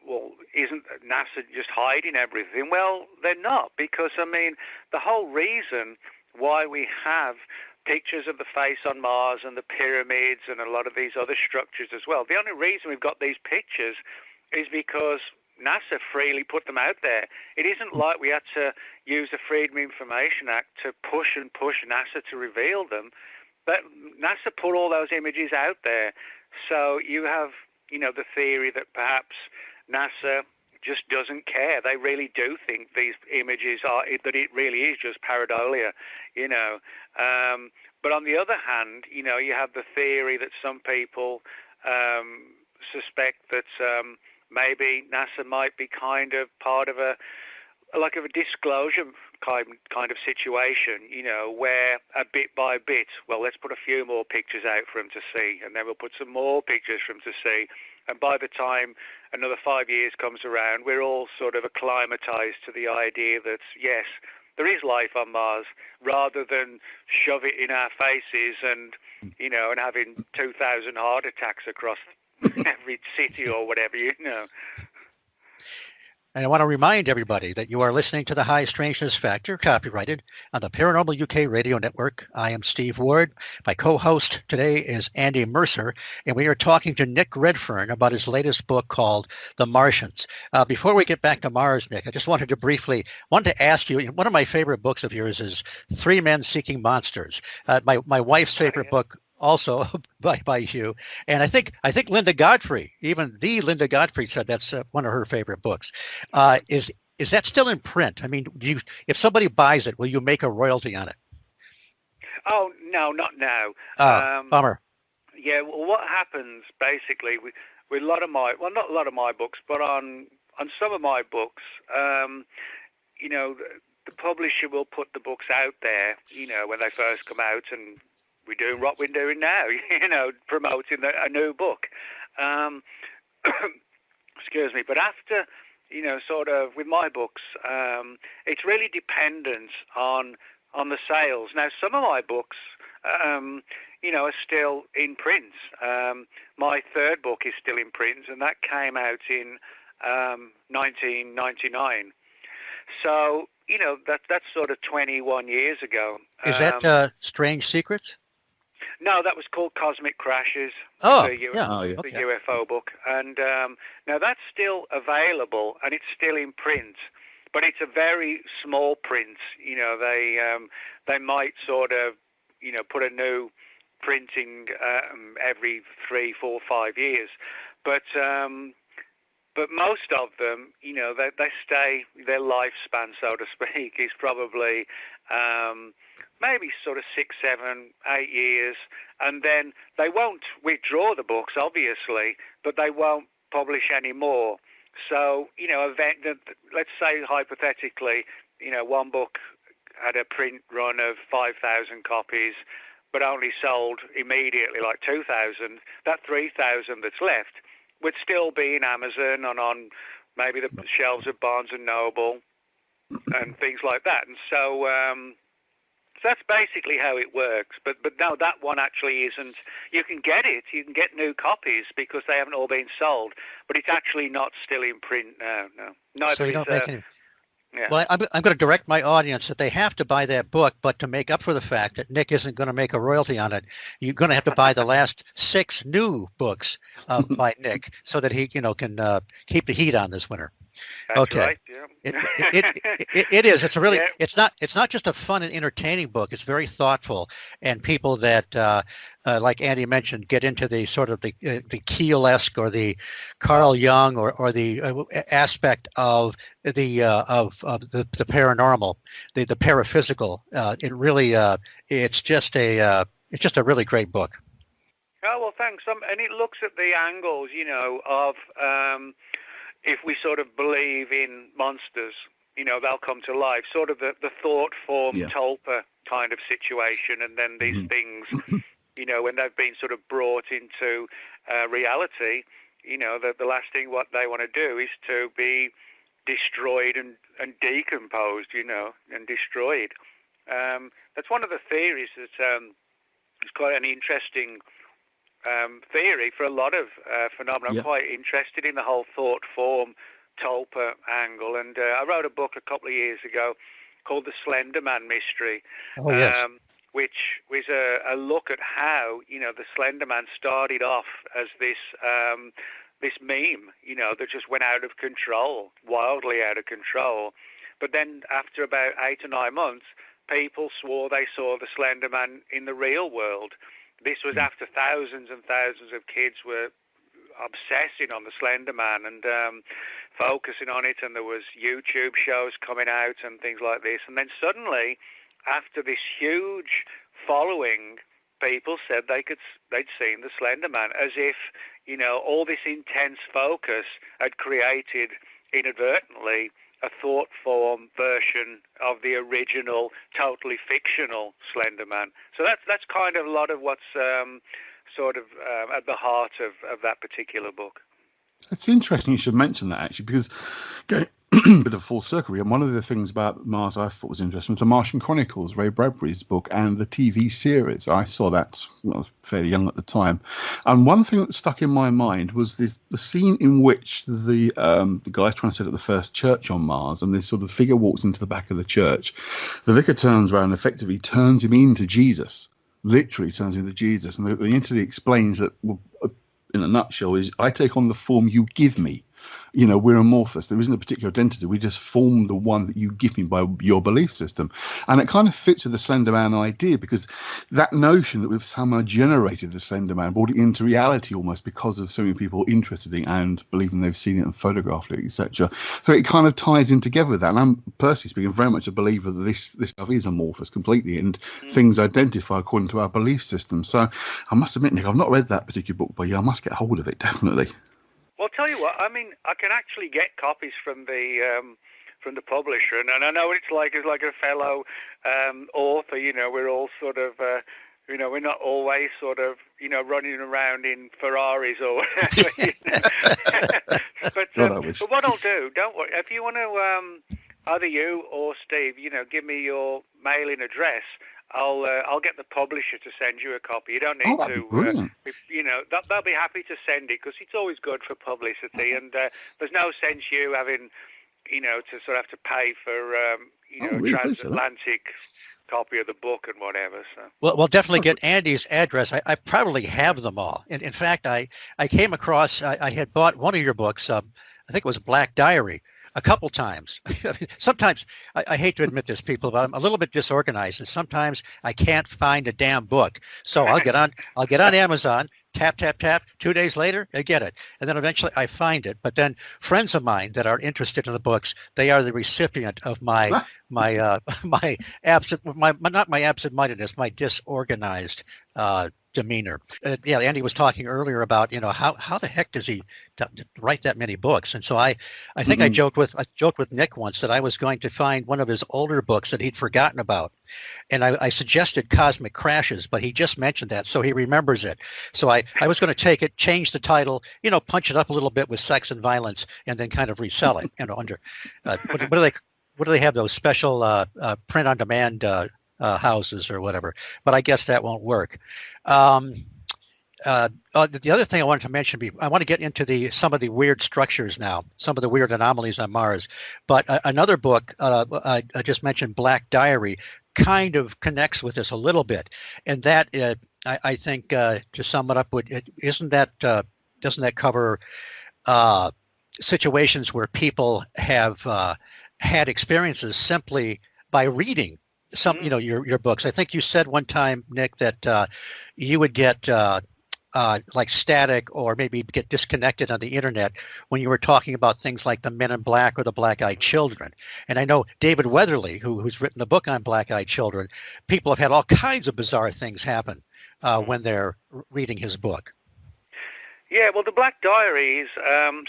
well, isn't NASA just hiding everything? Well, they're not, because, the whole reason why we have pictures of the face on Mars and the pyramids and a lot of these other structures as well, the only reason we've got these pictures is because NASA freely put them out there. It isn't like we had to use the Freedom of Information Act to push NASA to reveal them, but NASA put all those images out there. So you have the theory that perhaps NASA just doesn't care. They really do think these images that it really is just pareidolia, But on the other hand, you have the theory that some people suspect that maybe NASA might be kind of part of a disclosure kind of situation, where a bit by bit, well, let's put a few more pictures out for them to see, and then we'll put some more pictures for them to see. And by the time another 5 years comes around, we're all sort of acclimatized to the idea that, yes, there is life on Mars, rather than shove it in our faces and, you know, and having 2,000 heart attacks across every city or whatever, you know. And I want to remind everybody that you are listening to The High Strangeness Factor, copyrighted on the Paranormal UK Radio Network. I am Steve Ward. My co-host today is Andy Mercer, and we are talking to Nick Redfern about his latest book called The Martians. Before we get back to Mars, Nick, I just wanted to ask you, one of my favorite books of yours is Three Men Seeking Monsters. My wife's favorite book, also by you, and I think Linda Godfrey, even the Linda Godfrey, said that's one of her favorite books. Is that still in print? I mean, if somebody buys it, will you make a royalty on it? Oh no, not now. Bummer. Yeah, well, what happens basically with a lot of my, well, not a lot of my books, but on some of my books, you know, the publisher will put the books out there, you know, when they first come out, and we're doing what we're doing now, you know, promoting a new book. Excuse me. But after, you know, sort of with my books, it's really dependent on the sales. Now, some of my books, you know, are still in print. My third book is still in print, and that came out in 1999. So, you know, that's sort of 21 years ago. Is that Strange Secrets? No, that was called Cosmic Crashes. The UFO book. And now that's still available, and it's still in print, but it's a very small print. You know, they might sort of, you know, put a new printing every 3, 4, 5 years. But most of them, you know, they stay, their lifespan, so to speak, is probably maybe sort of 6, 7, 8 years, and then they won't withdraw the books, obviously, but they won't publish any more. So, you know, let's say hypothetically, you know, one book had a print run of 5,000 copies, but only sold immediately like 2,000. That 3,000 that's left would still be in Amazon and on maybe the shelves of Barnes and Noble and things like that. And so that's basically how it works. But no, that one actually isn't. You can get it. You can get new copies because they haven't all been sold. But it's actually not still in print now. No. Neither so you don't make any. Yeah. Well, I'm going to direct my audience that they have to buy that book, but to make up for the fact that Nick isn't going to make a royalty on it, you're going to have to buy the last 6 new books by Nick so that he, you know, can keep the heat on this winter. That's okay. Right, yeah. It is. It's a really. Yeah. It's not just a fun and entertaining book. It's very thoughtful, and people that, like Andy mentioned, get into the sort of the Keel-esque or the Carl Jung or the aspect of the paranormal, the paraphysical. It really it's just a really great book. Oh well, thanks. And it looks at the angles, you know, of. If we sort of believe in monsters, you know, they'll come to life, sort of the thought form tulpa kind of situation. And then these things, you know, when they've been sort of brought into reality, you know, the last thing what they want to do is to be destroyed and decomposed, you know, and destroyed. That's one of the theories that is quite an interesting theory for a lot of phenomena. I'm quite interested in the whole thought form tulpa angle, and I wrote a book a couple of years ago called The Slender Man Mystery, which was a look at how, you know, the Slender Man started off as this meme, you know, that just went out of control, wildly out of control. But then after about 8 or 9 months, people swore they saw the Slender Man in the real world. This was after thousands and thousands of kids were obsessing on the Slender Man and focusing on it, and there was YouTube shows coming out and things like this. And then suddenly, after this huge following, people said they'd seen the Slender Man, as if, you know, all this intense focus had created inadvertently a thought form version of the original, totally fictional Slender Man. So that's kind of a lot of what's sort of at the heart of that particular book. It's interesting you should mention that, actually, because bit of full circle. And one of the things about Mars I thought was interesting was the Martian Chronicles, Ray Bradbury's book, and the TV series. I saw that when I was fairly young at the time. And one thing that stuck in my mind was the scene in which the guy's trying to set up the first church on Mars, and this sort of figure walks into the back of the church. The vicar turns around and effectively turns him into Jesus, literally turns him into Jesus. And the entity explains that, well, in a nutshell, is I take on the form you give me. You know, we're amorphous. There isn't a particular identity. We just form the one that you give me by your belief system. And it kind of fits with the Slender Man idea, because that notion that we've somehow generated the Slender Man, brought it into reality almost because of so many people interested in it and believing they've seen it and photographed it, etc. So it kind of ties in together with that. And I'm, personally speaking, very much a believer that this stuff is amorphous completely, and things identify according to our belief system. So I must admit, Nick, I've not read that particular book, but yeah, I must get hold of it, definitely. Well, I'll tell you what, I mean, I can actually get copies from the publisher, and I know what it's like as like a fellow author, you know, we're all sort of, you know, we're not always sort of, you know, running around in Ferraris or whatever. You know? But what I'll do, don't worry, if you want to, either you or Steve, you know, give me your mailing address, I'll get the publisher to send you a copy. You don't need to, you know, they'll be happy to send it, because it's always good for publicity, and there's no sense you having, you know, to sort of have to pay for, you know, really transatlantic copy of the book and whatever. So we'll definitely get Andy's address. I probably have them all. In fact, I came across, I had bought one of your books, I think it was Black Diary, a couple times. Sometimes, I hate to admit this, people, but I'm a little bit disorganized, and sometimes I can't find a damn book. So I'll get on Amazon, tap, 2 days later, I get it. And then eventually I find it. But then friends of mine that are interested in the books, they are the recipient of my absent-mindedness, my disorganized demeanor. Yeah, Andy was talking earlier about, you know, how the heck does he write that many books? And so I think I joked with Nick once that I was going to find one of his older books that he'd forgotten about, and I suggested Cosmic Crashes, but he just mentioned that, so he remembers it. So I was going to take it, change the title, you know, punch it up a little bit with sex and violence, and then kind of resell it, you know, under what do they have, those special print on demand houses or whatever, but I guess that won't work. The other thing I wanted to mention, I want to get into some of the weird structures now, some of the weird anomalies on Mars. But another book, I just mentioned, Black Diary, kind of connects with this a little bit, and that I think to sum it up, doesn't that cover situations where people have had experiences simply by reading some, you know, your books. I think you said one time, Nick, that you would get like static or maybe get disconnected on the internet when you were talking about things like the Men in Black or the Black-Eyed Children. And I know David Weatherly, who's written a book on Black-Eyed Children, people have had all kinds of bizarre things happen when they're reading his book. Yeah, well, the Black Diary is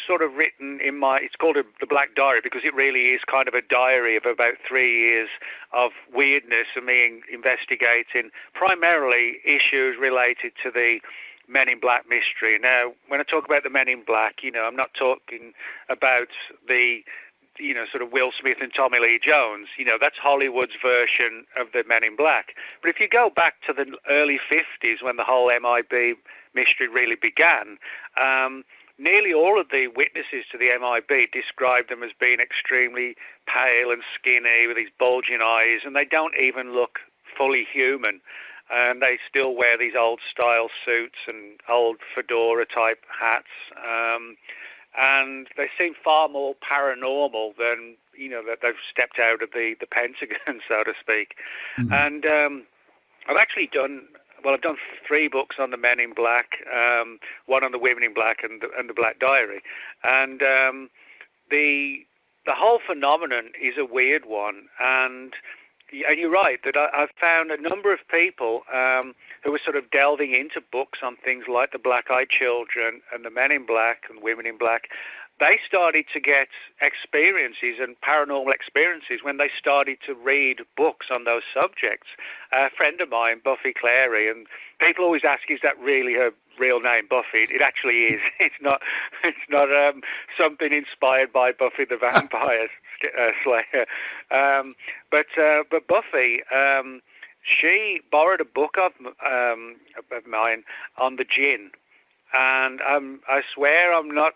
sort of written in it's called the Black Diary because it really is kind of a diary of about 3 years of weirdness and me investigating primarily issues related to the Men in Black mystery. Now, when I talk about the Men in Black, you know, I'm not talking about the, you know, sort of Will Smith and Tommy Lee Jones. You know, that's Hollywood's version of the Men in Black. But if you go back to the early 50s when the whole MIB mystery really began, nearly all of the witnesses to the MIB described them as being extremely pale and skinny with these bulging eyes, and they don't even look fully human. And they still wear these old-style suits and old fedora-type hats. And they seem far more paranormal than, you know, that they've stepped out of the Pentagon, so to speak. Mm-hmm. And I've actually done 3 books on the Men in Black, one on the Women in Black and the Black Diary. And the whole phenomenon is a weird one. And you're right that I've found a number of people who were sort of delving into books on things like the Black-Eyed Children and the Men in Black and Women in Black. They started to get experiences and paranormal experiences when they started to read books on those subjects. A friend of mine, Buffy Clary, and people always ask, is that really her real name Buffy. It actually is. It's not something inspired by Buffy the Vampire Slayer. But Buffy, she borrowed a book of mine on the jinn, and I swear I'm not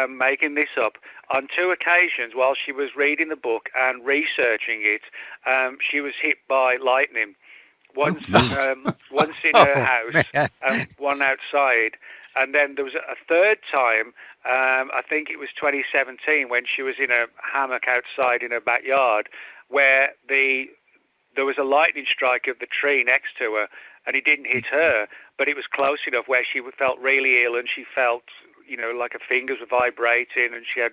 making this up. On 2 occasions, while she was reading the book and researching it, she was hit by lightning. Once in her house and one outside. And then there was a third time, I think it was 2017, when she was in a hammock outside in her backyard, where there was a lightning strike of the tree next to her, and it didn't hit her, but it was close enough where she felt really ill, and she felt, like her fingers were vibrating, and she had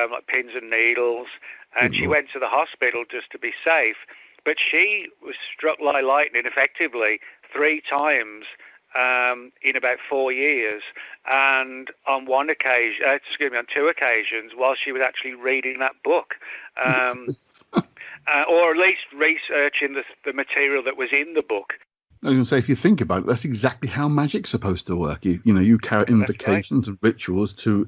like pins and needles, and she went to the hospital just to be safe. But she was struck by lightning effectively 3 times in about 4 years, and on 2 occasions, while she was actually reading that book, or at least researching the material that was in the book. I was going to say, if you think about it, that's exactly how magic's supposed to work. You carry invocations and rituals to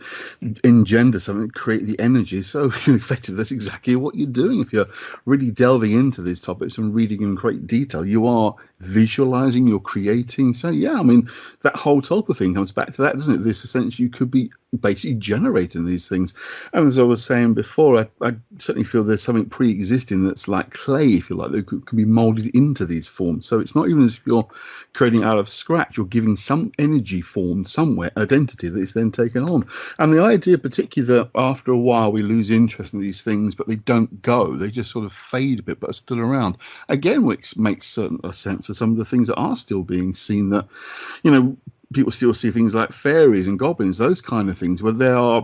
engender something, create the energy. So effectively, that's exactly what you're doing. If you're really delving into these topics and reading in great detail, you are visualizing, you're creating. So yeah, I mean, that whole type of thing comes back to that, doesn't it? This essentially, you could be basically generating these things. And as I was saying before, I certainly feel there's something pre-existing that's like clay, if you like, that could be molded into these forms. So it's not even as if you're creating out of scratch. You're giving some energy form somewhere, identity that is then taken on. And the idea particularly that after a while we lose interest in these things, but they don't go, they just sort of fade a bit but are still around, again, which makes certain sense for some of the things that are still being seen, that people still see things like fairies and goblins, those kind of things, where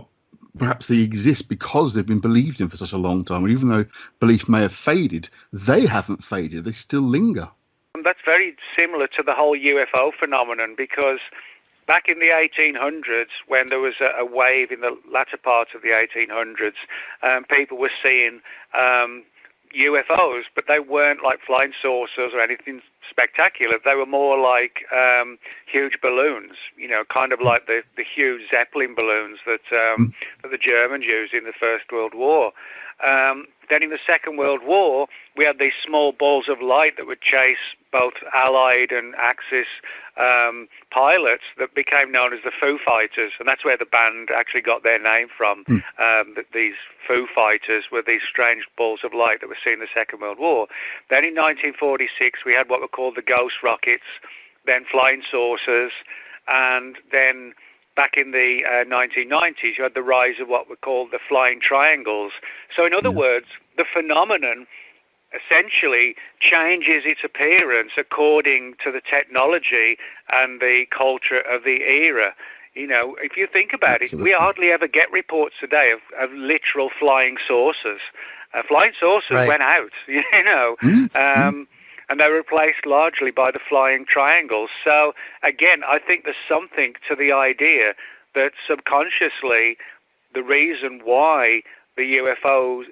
perhaps they exist because they've been believed in for such a long time. And even though belief may have faded, they haven't faded. They still linger. That's very similar to the whole UFO phenomenon, because back in the 1800s, when there was a wave in the latter part of the 1800s, people were seeing UFOs, but they weren't like flying saucers or anything spectacular. They were more like huge balloons, kind of like the huge Zeppelin balloons that the Germans used in the First World War. Then in the Second World War, we had these small balls of light that would chase both Allied and Axis pilots that became known as the Foo Fighters, and that's where the band actually got their name from. These Foo Fighters were these strange balls of light that were seen in the Second World War. Then in 1946, we had what were called the ghost rockets, then flying saucers, and then back in the 1990s, you had the rise of what were called the flying triangles. So in other words, the phenomenon essentially changes its appearance according to the technology and the culture of the era. If you think about it, we hardly ever get reports today of literal flying saucers. Flying saucers went out, and they were replaced largely by the flying triangles. So again, I think there's something to the idea that subconsciously the reason why the UFO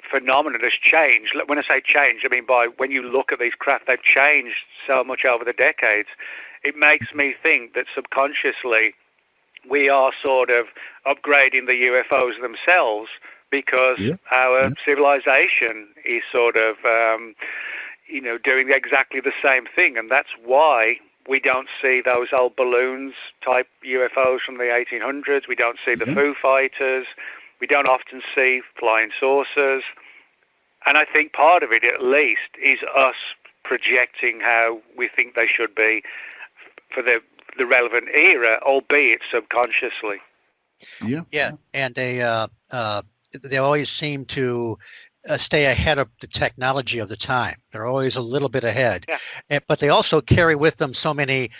phenomenon has changed. When I say changed, I mean by when you look at these craft, they've changed so much over the decades. It makes me think that subconsciously we are sort of upgrading the UFOs themselves, because our civilization is sort of doing exactly the same thing, and that's why we don't see those old balloons type UFOs from the 1800s. We don't see the Foo Fighters. We don't often see flying saucers. And I think part of it, at least, is us projecting how we think they should be for the relevant era, albeit subconsciously. Yeah, and they always seem to stay ahead of the technology of the time. They're always a little bit ahead, but they also carry with them so many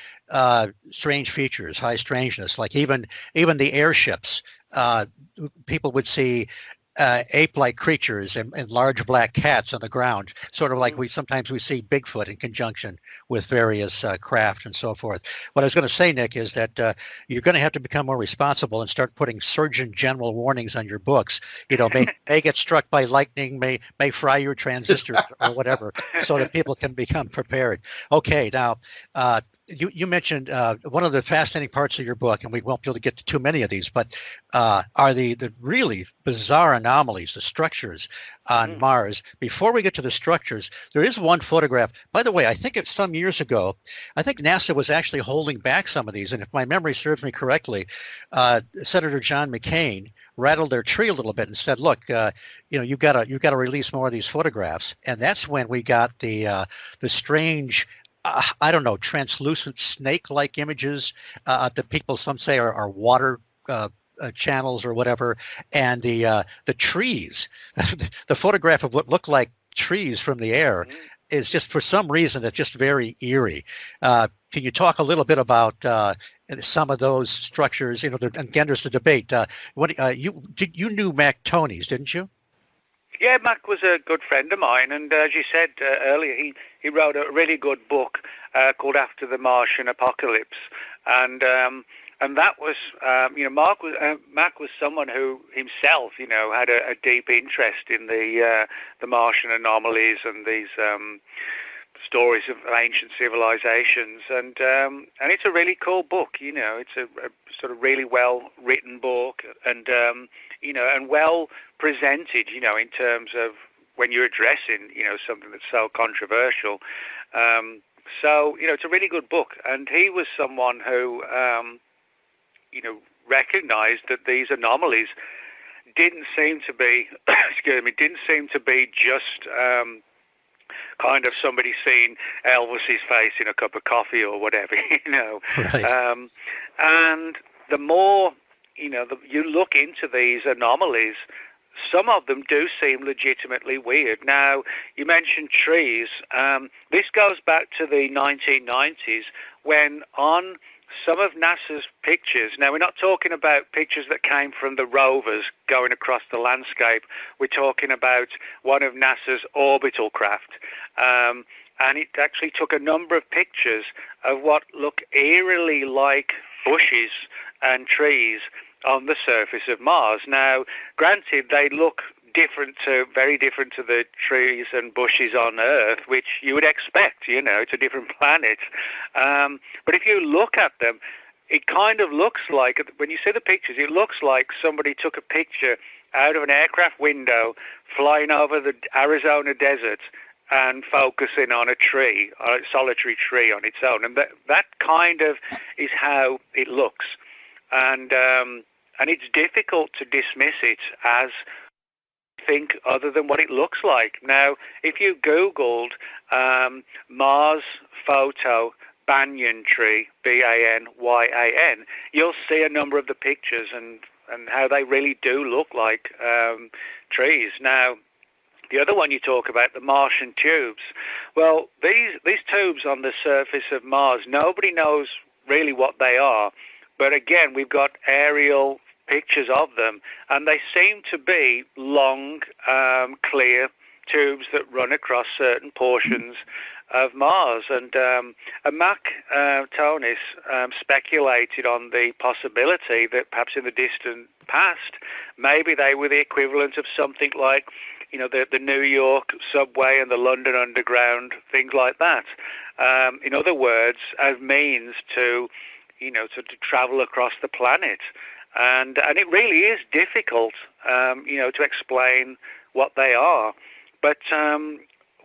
strange features, high strangeness. Like even the airships, people would see ape-like creatures and large black cats on the ground, sort of like we sometimes see Bigfoot in conjunction with various craft and so forth. What I was going to say, Nick, is that you're going to have to become more responsible and start putting Surgeon General warnings on your books. May get struck by lightning, may fry your transistors or whatever, so that people can become prepared. Okay, now you mentioned one of the fascinating parts of your book, and we won't be able to get to too many of these, but are the really bizarre anomalies, the structures on Mars. Before we get to the structures, there is one photograph. By the way, I think it's some years ago. I think NASA was actually holding back some of these, and if my memory serves me correctly, Senator John McCain rattled their tree a little bit and said, "Look, you've got to release more of these photographs." And that's when we got the strange, I don't know, translucent snake-like images that people, some say are water channels or whatever, and the trees, the photograph of what looked like trees from the air is just, for some reason, it's just very eerie. Can you talk a little bit about some of those structures? Again, there's the debate. You knew Mac Tonnies, didn't you? Yeah, Mac was a good friend of mine, and as you said earlier, he wrote a really good book called After the Martian Apocalypse, and that was, Mac was someone who himself, had a deep interest in the Martian anomalies and these stories of ancient civilizations, and it's a really cool book. It's a sort of really well written book, and and well presented. In terms of when you're addressing something that's so controversial. So it's a really good book, and he was someone who recognized that these anomalies didn't seem to be just kind of somebody seeing Elvis's face in a cup of coffee or whatever, Right. And the more you look into these anomalies, some of them do seem legitimately weird. Now, you mentioned trees. This goes back to the 1990s when on some of NASA's pictures, now we're not talking about pictures that came from the rovers going across the landscape, we're talking about one of NASA's orbital craft, and it actually took a number of pictures of what look eerily like bushes and trees on the surface of Mars. Now, granted, they look very different to the trees and bushes on Earth, which you would expect, it's a different planet. But if you look at them, it kind of looks like, when you see the pictures, it looks like somebody took a picture out of an aircraft window, flying over the Arizona desert and focusing on a tree, a solitary tree on its own. And that kind of is how it looks. And it's difficult to dismiss it as think other than what it looks like. Now, if you Googled Mars photo banyan tree, B-A-N-Y-A-N, you'll see a number of the pictures and how they really do look like trees. Now, the other one you talk about, the Martian tubes. Well, these tubes on the surface of Mars, nobody knows really what they are. But again, we've got aerial pictures of them, and they seem to be long, clear tubes that run across certain portions of Mars. And Mac Tonnies speculated on the possibility that perhaps in the distant past, maybe they were the equivalent of something like, the New York subway and the London Underground, things like that. In other words, as means to travel across the planet. And it really is difficult, to explain what they are. But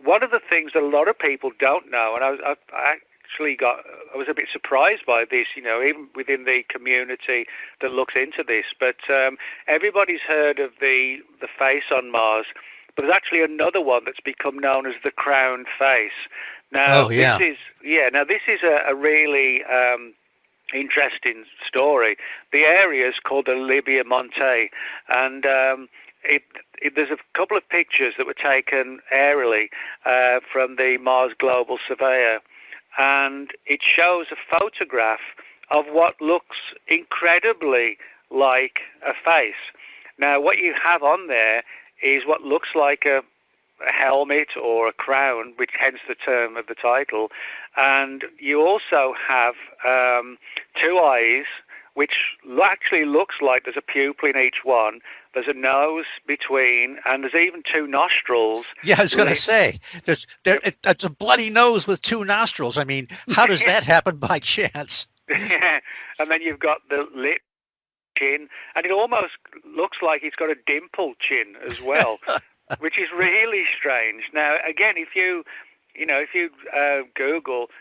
one of the things that a lot of people don't know, and I was a bit surprised by this, even within the community that looks into this, but everybody's heard of the face on Mars, but there's actually another one that's become known as the crowned face. Now, this is a really interesting story. The area is called the Libia Monte, and there's a couple of pictures that were taken aerially from the Mars Global Surveyor, and it shows a photograph of what looks incredibly like a face. Now, what you have on there is what looks like a helmet or a crown, which hence the term of the title, and you also have two eyes which actually looks like there's a pupil in each one. There's a nose between, and there's even two nostrils. Yeah, I was going to say, it's a bloody nose with two nostrils. I mean, how does that happen by chance? Yeah, and then you've got the lip, chin, and it almost looks like it's got a dimpled chin as well, which is really strange. Now, again, if you Google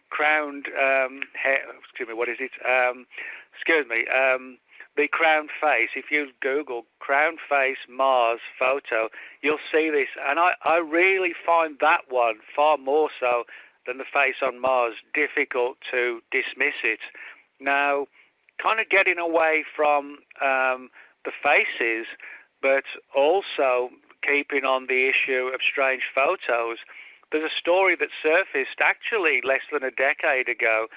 crowned hair, the crowned face. If you Google crowned face Mars photo, you'll see this, and I really find that one far more so than the face on Mars difficult to dismiss it. Now, kind of getting away from the faces, but also keeping on the issue of strange photos, there's a story that surfaced actually less than a decade ago.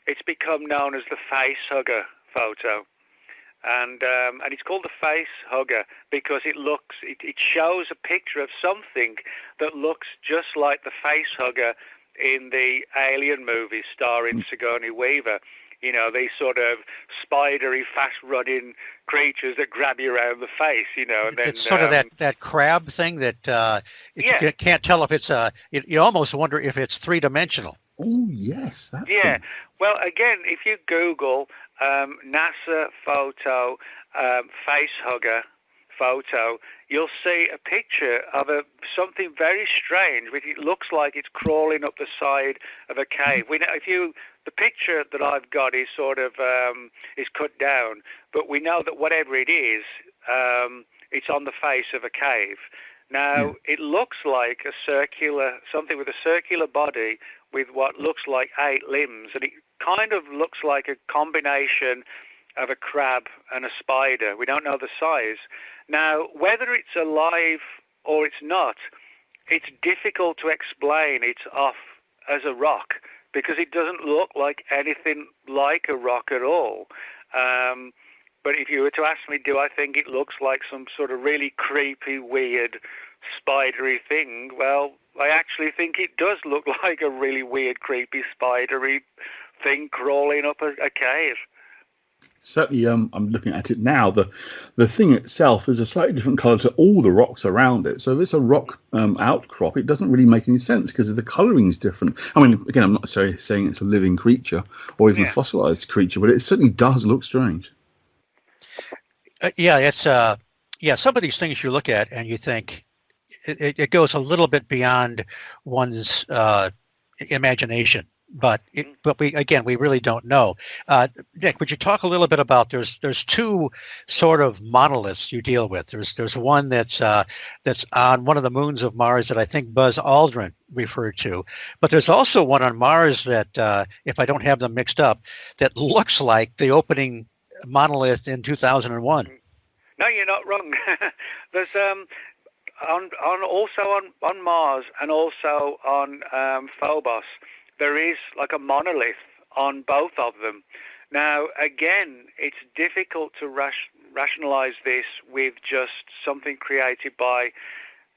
It's become known as the face hugger photo. And it's called the face hugger because it shows a picture of something that looks just like the face hugger in the Alien movies starring Sigourney Weaver. You know, these sort of spidery, fast-running creatures that grab you around the face, you know. And then, it's sort of that crab thing that you can't tell if it's you almost wonder if it's three-dimensional. Oh, yes. Yeah. Well, again, if you Google NASA photo, face hugger photo, you'll see a picture of something very strange, which it looks like it's crawling up the side of a cave. The picture that I've got is sort of is cut down, but we know that whatever it is, it's on the face of a cave. Now, it looks like something with a circular body with what looks like 8 limbs, and it kind of looks like a combination of a crab and a spider. We don't know the size. Now, whether it's alive or it's not, it's difficult to explain it off as a rock because it doesn't look like anything like a rock at all. But if you were to ask me, do I think it looks like some sort of really creepy, weird, spidery thing? Well, I actually think it does look like a really weird, creepy, spidery thing crawling up a cave. Certainly, I'm looking at it now. The thing itself is a slightly different colour to all the rocks around it. So if it's a rock outcrop, it doesn't really make any sense because the colouring is different. I mean, again, I'm not saying it's a living creature or even a fossilised creature, but it certainly does look strange. It's some of these things you look at and you think it goes a little bit beyond one's imagination. But we really don't know. Nick, would you talk a little bit about there's two sort of monoliths you deal with. There's one that's on one of the moons of Mars that I think Buzz Aldrin referred to, but there's also one on Mars that if I don't have them mixed up, that looks like the opening monolith in 2001. No, you're not wrong. There's on Mars and also on Phobos. There is like a monolith on both of them. Now, again, it's difficult to rationalize this with just something created by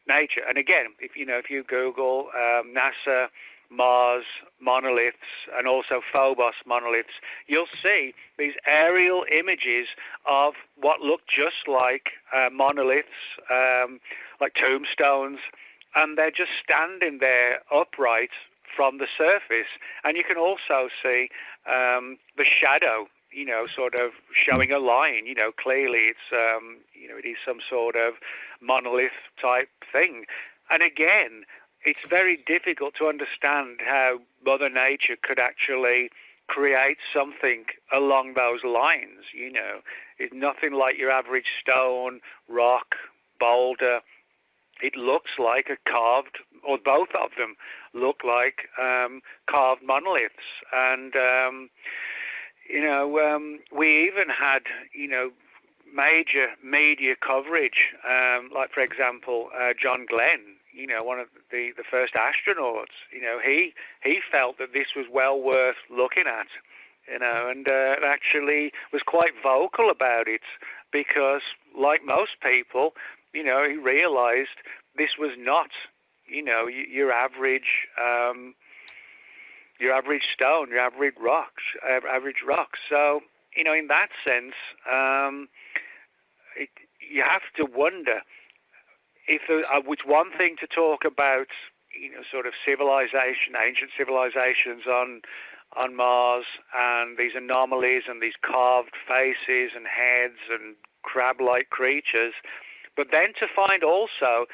nature. And again, if you Google NASA Mars monoliths and also Phobos monoliths, you'll see these aerial images of what look just like monoliths, like tombstones, and they're just standing there upright from the surface. And you can also see the shadow, sort of showing a line. Clearly it's, it is some sort of monolith type thing. And again, it's very difficult to understand how Mother Nature could actually create something along those lines. It's nothing like your average stone, rock, boulder. It looks like a carved, or both of them look like carved monoliths. And, we even had, major media coverage, like, for example, John Glenn, one of the first astronauts, he felt that this was well worth looking at, and actually was quite vocal about it because, like most people, he realized this was not, your average your average stone, your average rocks. So, in that sense, you have to wonder if it's one thing to talk about, sort of civilization, ancient civilizations on Mars, and these anomalies and these carved faces and heads and crab-like creatures, but then to find also,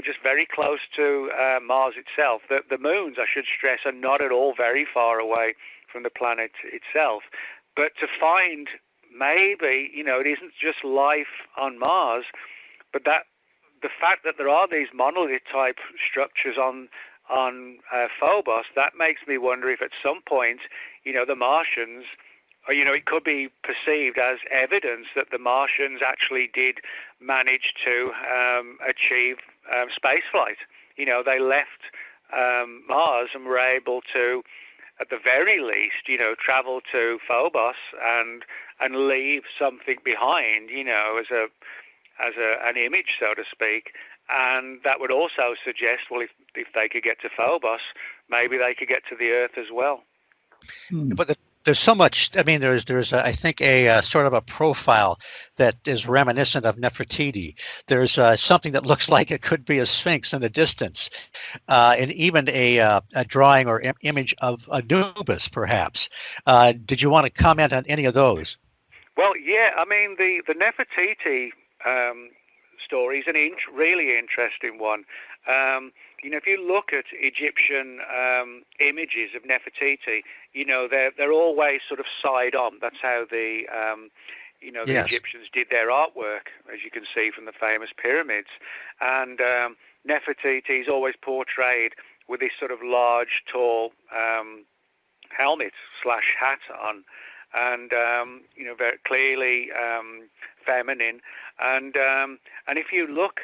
just very close to Mars itself, the moons, I should stress, are not at all very far away from the planet itself, but to find maybe, it isn't just life on Mars, but that the fact that there are these monolith-type structures on Phobos, that makes me wonder if at some point, the Martians, or, it could be perceived as evidence that the Martians actually did manage to achieve spaceflight. They left Mars and were able to, at the very least, travel to Phobos and leave something behind, as an image, so to speak. And that would also suggest, well, if they could get to Phobos, maybe they could get to the Earth as well. But there's so much. I mean, there's I think a sort of a profile that is reminiscent of Nefertiti. There's something that looks like it could be a sphinx in the distance, and even a drawing or image of Anubis, perhaps. Did you want to comment on any of those? Well, yeah. I mean, the Nefertiti story is a really interesting one. If you look at Egyptian images of Nefertiti, they're always sort of side on. That's how the Yes. Egyptians did their artwork, as you can see from the famous pyramids. And Nefertiti is always portrayed with this sort of large, tall helmet / hat on, and very clearly feminine. And if you look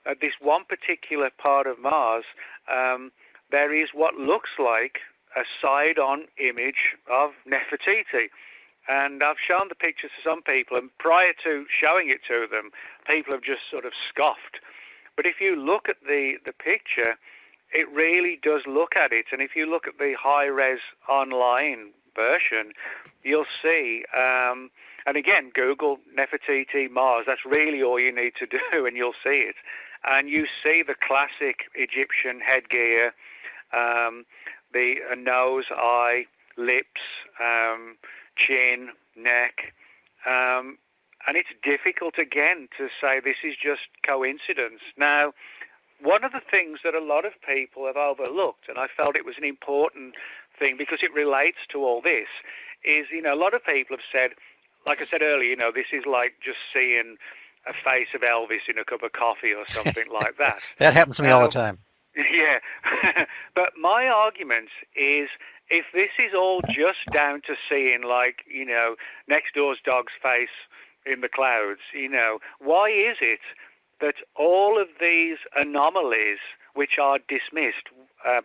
at this one particular part of Mars, there is what looks like a side-on image of Nefertiti. And I've shown the pictures to some people, and prior to showing it to them, people have just sort of scoffed. But if you look at the picture, it really does look at it. And if you look at the high-res online version, you'll see, and again, Google Nefertiti Mars. That's really all you need to do, and you'll see it. And you see the classic Egyptian headgear, the nose, eye, lips, chin, neck, and it's difficult again to say this is just coincidence. Now, one of the things that a lot of people have overlooked, and I felt it was an important thing because it relates to all this, is, a lot of people have said, like I said earlier, this is like just seeing a face of Elvis in a cup of coffee or something like that. That happens to me all the time. Yeah. But my argument is, if this is all just down to seeing, like, next door's dog's face in the clouds, why is it that all of these anomalies, which are dismissed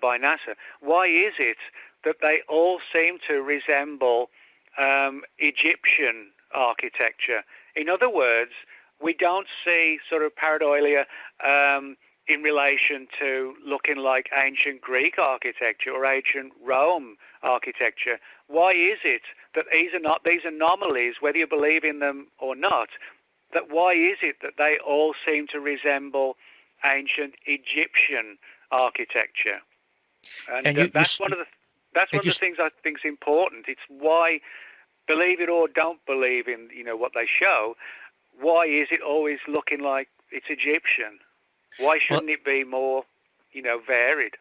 by NASA, why is it that they all seem to resemble Egyptian architecture? In other words, we don't see sort of pareidolia in relation to looking like ancient Greek architecture or ancient Rome architecture. Why is it that these anomalies, whether you believe in them or not, that why is it that they all seem to resemble ancient Egyptian architecture? And that's one of the things I think is important. It's why, believe it or don't believe in what they show, why is it always looking like it's Egyptian? Why shouldn't it be more, varied?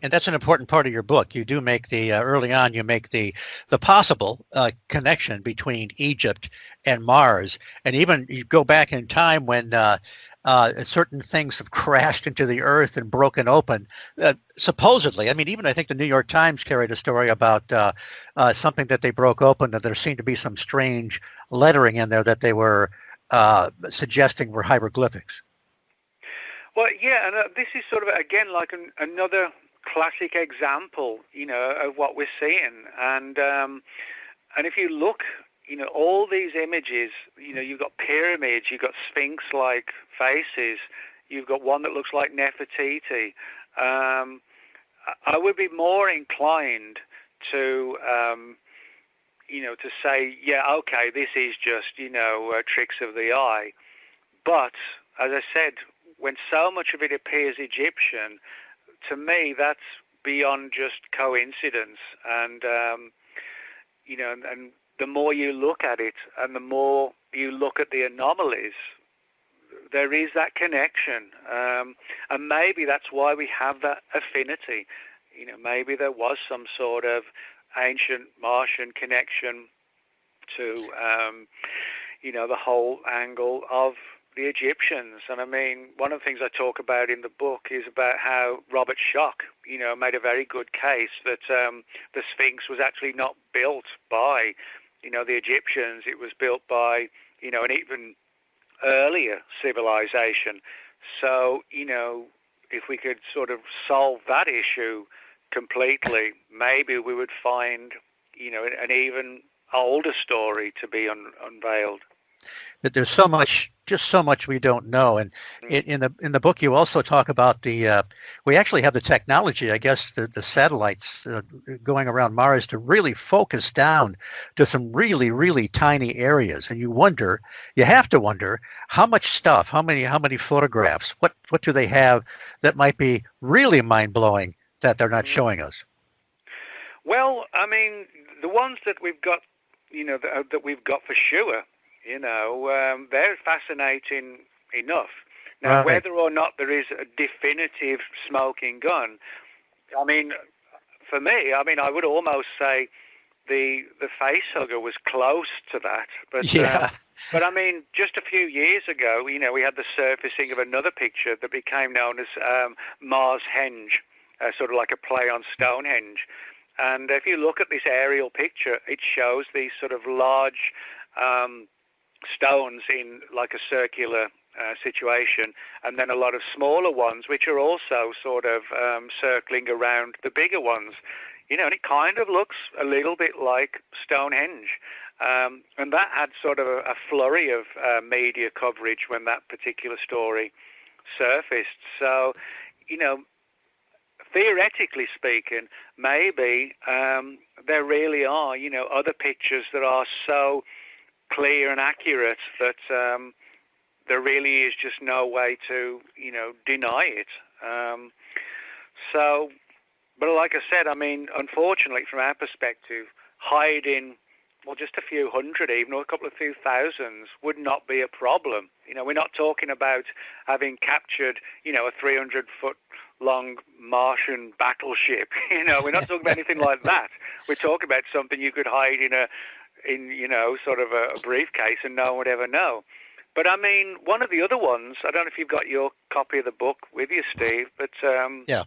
And that's an important part of your book. You do make early on, you make the possible connection between Egypt and Mars. And even you go back in time when certain things have crashed into the earth and broken open. Supposedly, I mean, even I think the New York Times carried a story about something that they broke open, that there seemed to be some strange lettering in there that they were suggesting were hieroglyphics. Well, yeah, and this is sort of, again, like another classic example, of what we're seeing. And if you look, all these images, you've got pyramids, you've got sphinx-like faces, you've got one that looks like Nefertiti. I would be more inclined to, to say, yeah, okay, this is just, tricks of the eye. But, as I said, when so much of it appears Egyptian, to me, that's beyond just coincidence. And, and the more you look at it and the more you look at the anomalies, there is that connection. And maybe that's why we have that affinity. Maybe there was some sort of ancient Martian connection to, the whole angle of the Egyptians. And I mean, one of the things I talk about in the book is about how Robert Schoch, made a very good case that the Sphinx was actually not built by, the Egyptians. It was built by, an even earlier civilization. So, if we could sort of solve that issue completely, maybe we would find, an even older story to be unveiled. But there's so much we don't know. And in the book, you also talk about we actually have the technology, I guess, the satellites going around Mars to really focus down to some really, really tiny areas. And you have to wonder how much stuff, how many photographs, what do they have that might be really mind blowing that they're not showing us? Well, I mean, the ones that we've got, that we've got for sure, they're fascinating enough. Now, right. Whether or not there is a definitive smoking gun, I mean, for me, I would almost say the facehugger was close to that. But yeah. But I mean, just a few years ago, we had the surfacing of another picture that became known as Mars Henge, sort of like a play on Stonehenge. And if you look at this aerial picture, it shows these sort of large stones in like a circular situation, and then a lot of smaller ones which are also sort of circling around the bigger ones, and it kind of looks a little bit like Stonehenge, and that had sort of a flurry of media coverage when that particular story surfaced. So, theoretically speaking, maybe there really are, other pictures that are so clear and accurate that there really is just no way to, deny it. But like I said, unfortunately, from our perspective, hiding, just a few hundred even, or a couple of few thousands would not be a problem. We're not talking about having captured, a 300-foot long Martian battleship. We're not talking about anything like that. We're talking about something you could hide in sort of a briefcase and no one would ever know. But one of the other ones, I don't know if you've got your copy of the book with you, Steve, but yeah.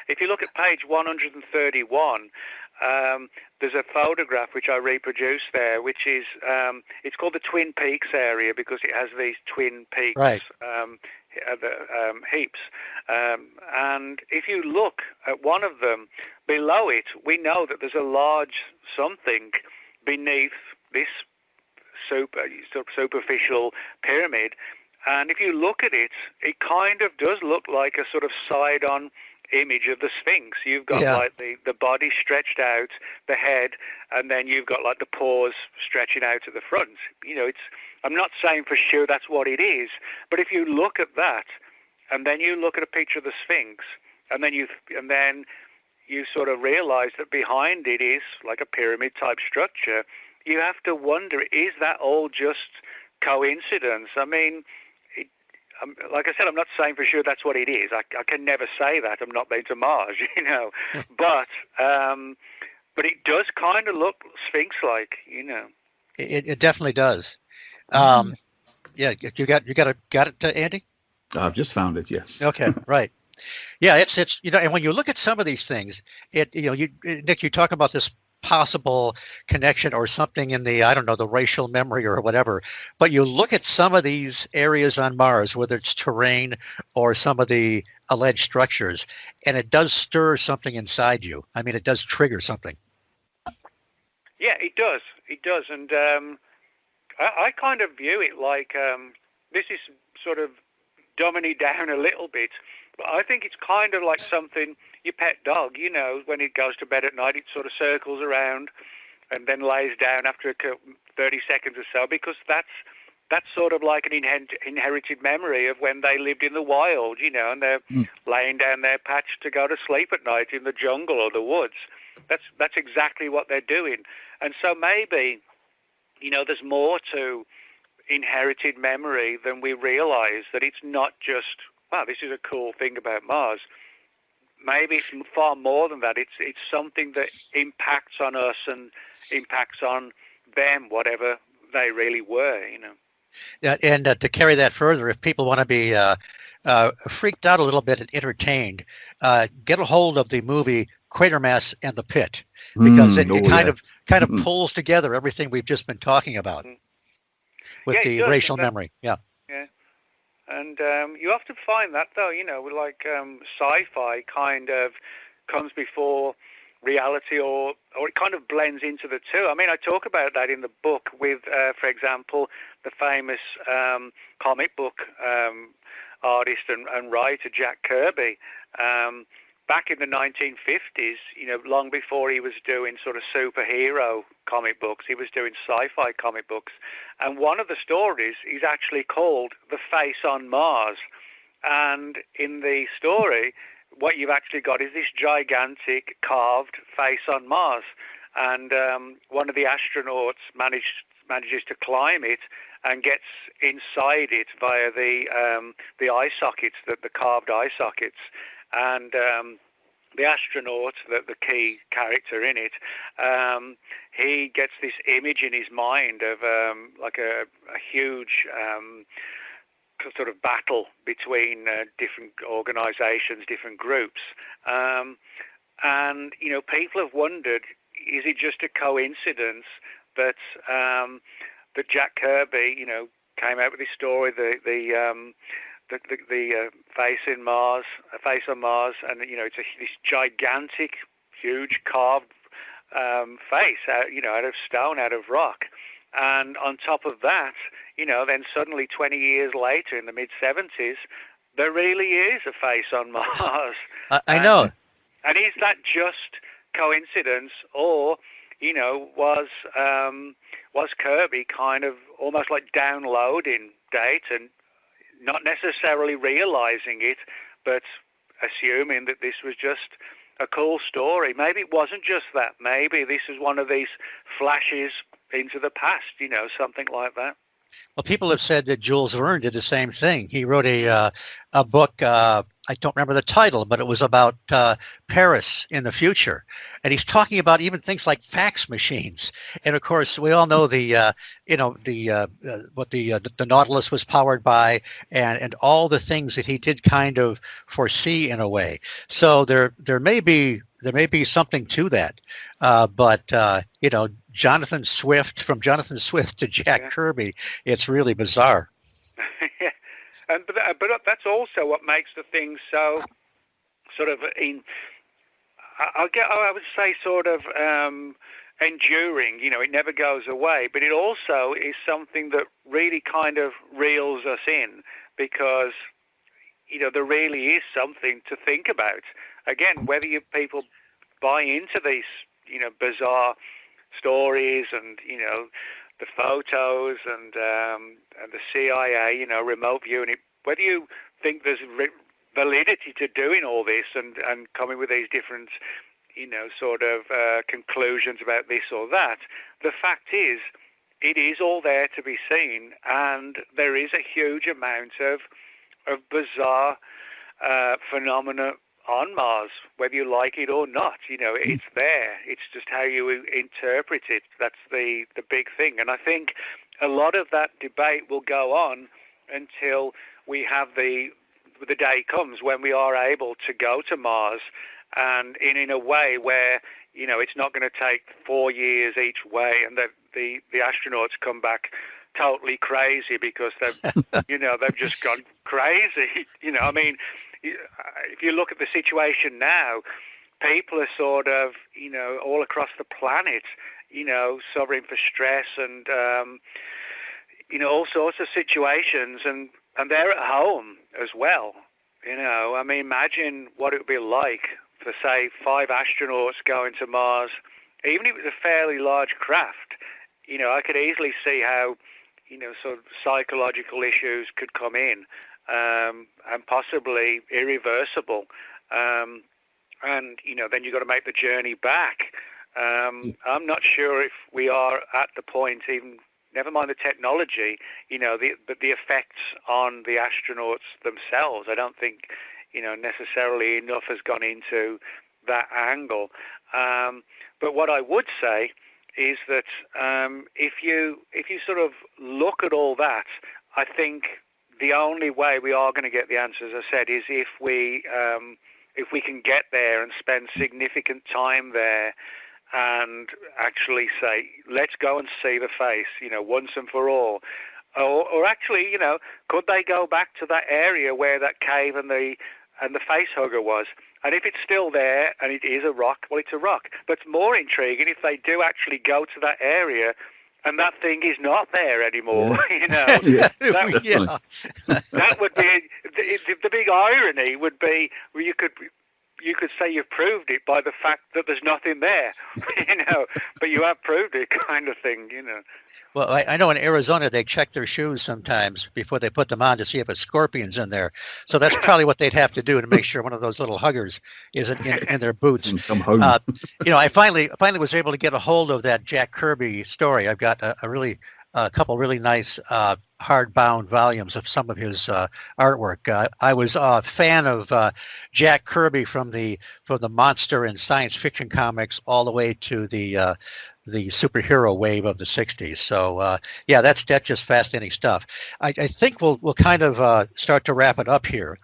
If you look at page 131, there's a photograph which I reproduced there, which is, it's called the Twin Peaks area because it has these Twin Peaks right. Heaps. And if you look at one of them, below it, we know that there's a large something beneath this superficial pyramid. And if you look at it, it kind of does look like a sort of side-on image of the Sphinx. You've got like the body stretched out, the head, and then you've got like the paws stretching out at the front. I'm not saying for sure that's what it is, but if you look at that, and then you look at a picture of the Sphinx, and then you sort of realize that behind it is like a pyramid type structure, you have to wonder, is that all just coincidence? Like I said, I'm not saying for sure that's what it is. I can never say that. I'm not been to Mars, but it does kind of look Sphinx-like, It definitely does. Yeah, you got it, Andy? I've just found it. Yes. Okay, right. Yeah, it's and when you look at some of these things, Nick, you talk about this possible connection or something in the, I don't know, the racial memory or whatever, but you look at some of these areas on Mars, whether it's terrain or some of the alleged structures, and it does stir something inside you. It does trigger something. Yeah, it does. And I kind of view it like, this is sort of dumbing it down a little bit, But I think it's kind of like something your pet dog, you know, when it goes to bed at night, it sort of circles around and then lays down after 30 seconds or so, because that's sort of like an inherited memory of when they lived in the wild, you know, and they're laying down their patch to go to sleep at night in the jungle or the woods. That's exactly what they're doing. And so maybe, you know, there's more to inherited memory than we realize, that it's not just, wow, this is a cool thing about Mars. Maybe it's far more than that. It's something that impacts on us and impacts on them, whatever they really were, you know. Yeah, and to carry that further, if people want to be freaked out a little bit and entertained, get a hold of the movie Quatermass and the Pit, because it kind of pulls together everything we've just been talking about with the racial memory. Yeah. Yeah. And you often find that, though, you know, like sci-fi kind of comes before reality, or it kind of blends into the two. I mean, I talk about that in the book with, for example, the famous comic book artist and writer Jack Kirby. Back in the 1950s, you know, long before he was doing sort of superhero comic books, he was doing sci-fi comic books. And one of the stories is actually called The Face on Mars. And in the story, what you've actually got is this gigantic carved face on Mars. And one of the astronauts manages to climb it and gets inside it via the eye sockets, the carved eye sockets. And the astronaut, the key character in it, he gets this image in his mind of like a huge sort of battle between different organizations, different groups. And, you know, people have wondered, is it just a coincidence that that Jack Kirby, you know, came out with this story, the face on Mars, and you know, it's this gigantic, huge carved face, out of stone, out of rock, and on top of that, you know, then suddenly 20 years later, in the mid-70s, there really is a face on Mars. I know. And is that just coincidence, or, you know, was Kirby kind of almost like downloading data and not necessarily realizing it, but assuming that this was just a cool story? Maybe it wasn't just that. Maybe this is one of these flashes into the past, you know, something like that. Well, people have said that Jules Verne did the same thing. He wrote a book, I don't remember the title, but it was about Paris in the future. And he's talking about even things like fax machines. And of course, we all know what the Nautilus was powered by, and all the things that he did kind of foresee in a way. So there may be something to that. But you know, from Jonathan Swift to Jack Kirby, it's really bizarre. Yeah. But that's also what makes the thing so sort of I would say sort of enduring. You know, it never goes away, but it also is something that really kind of reels us in, because, you know, there really is something to think about. Again, whether people buy into these, you know, bizarre stories and, you know, the photos and the CIA, you know, remote viewing it, whether you think there's validity to doing all this and coming with these different, you know, sort of conclusions about this or that, the fact is, it is all there to be seen, and there is a huge amount of bizarre phenomena on Mars, whether you like it or not. You know, it's there. It's just how you interpret it. That's the big thing. And I think a lot of that debate will go on until we have the day comes when we are able to go to Mars, and in a way where, you know, it's not going to take 4 years each way, and the astronauts come back totally crazy because they've just gone crazy. You know, I mean, if you look at the situation now, people are sort of, you know, all across the planet, you know, suffering for stress and, you know, all sorts of situations, and they're at home as well. You know, I mean, imagine what it would be like for, say, 5 astronauts going to Mars. Even if it was a fairly large craft, you know, I could easily see how, you know, sort of psychological issues could come in, and possibly irreversible. And, you know, then you've got to make the journey back. I'm not sure if we are at the point, even never mind the technology, you know, but the effects on the astronauts themselves. I don't think, you know, necessarily enough has gone into that angle. But what I would say is that if you sort of look at all that, I think the only way we are going to get the answers, as I said, is if we can get there and spend significant time there and actually say, let's go and see the face, you know, once and for all. Or actually, you know, could they go back to that area where that cave and the face hugger was? And if it's still there and it is a rock, well, it's a rock. But it's more intriguing if they do actually go to that area and that thing is not there anymore. You know, that would be the big irony. Would be well, you could say you've proved it by the fact that there's nothing there, you know, but you have proved it, kind of thing, you know. Well, I know in Arizona they check their shoes sometimes before they put them on to see if a scorpion's in there. So that's probably what they'd have to do to make sure one of those little huggers isn't in their boots. Come home. You know, I finally was able to get a hold of that Jack Kirby story. I've got a couple really nice hardbound volumes of some of his artwork. I was a fan of Jack Kirby from the monster and science fiction comics all the way to the superhero wave of the 60s. So yeah, that's just fascinating stuff. I think we'll kind of start to wrap it up here.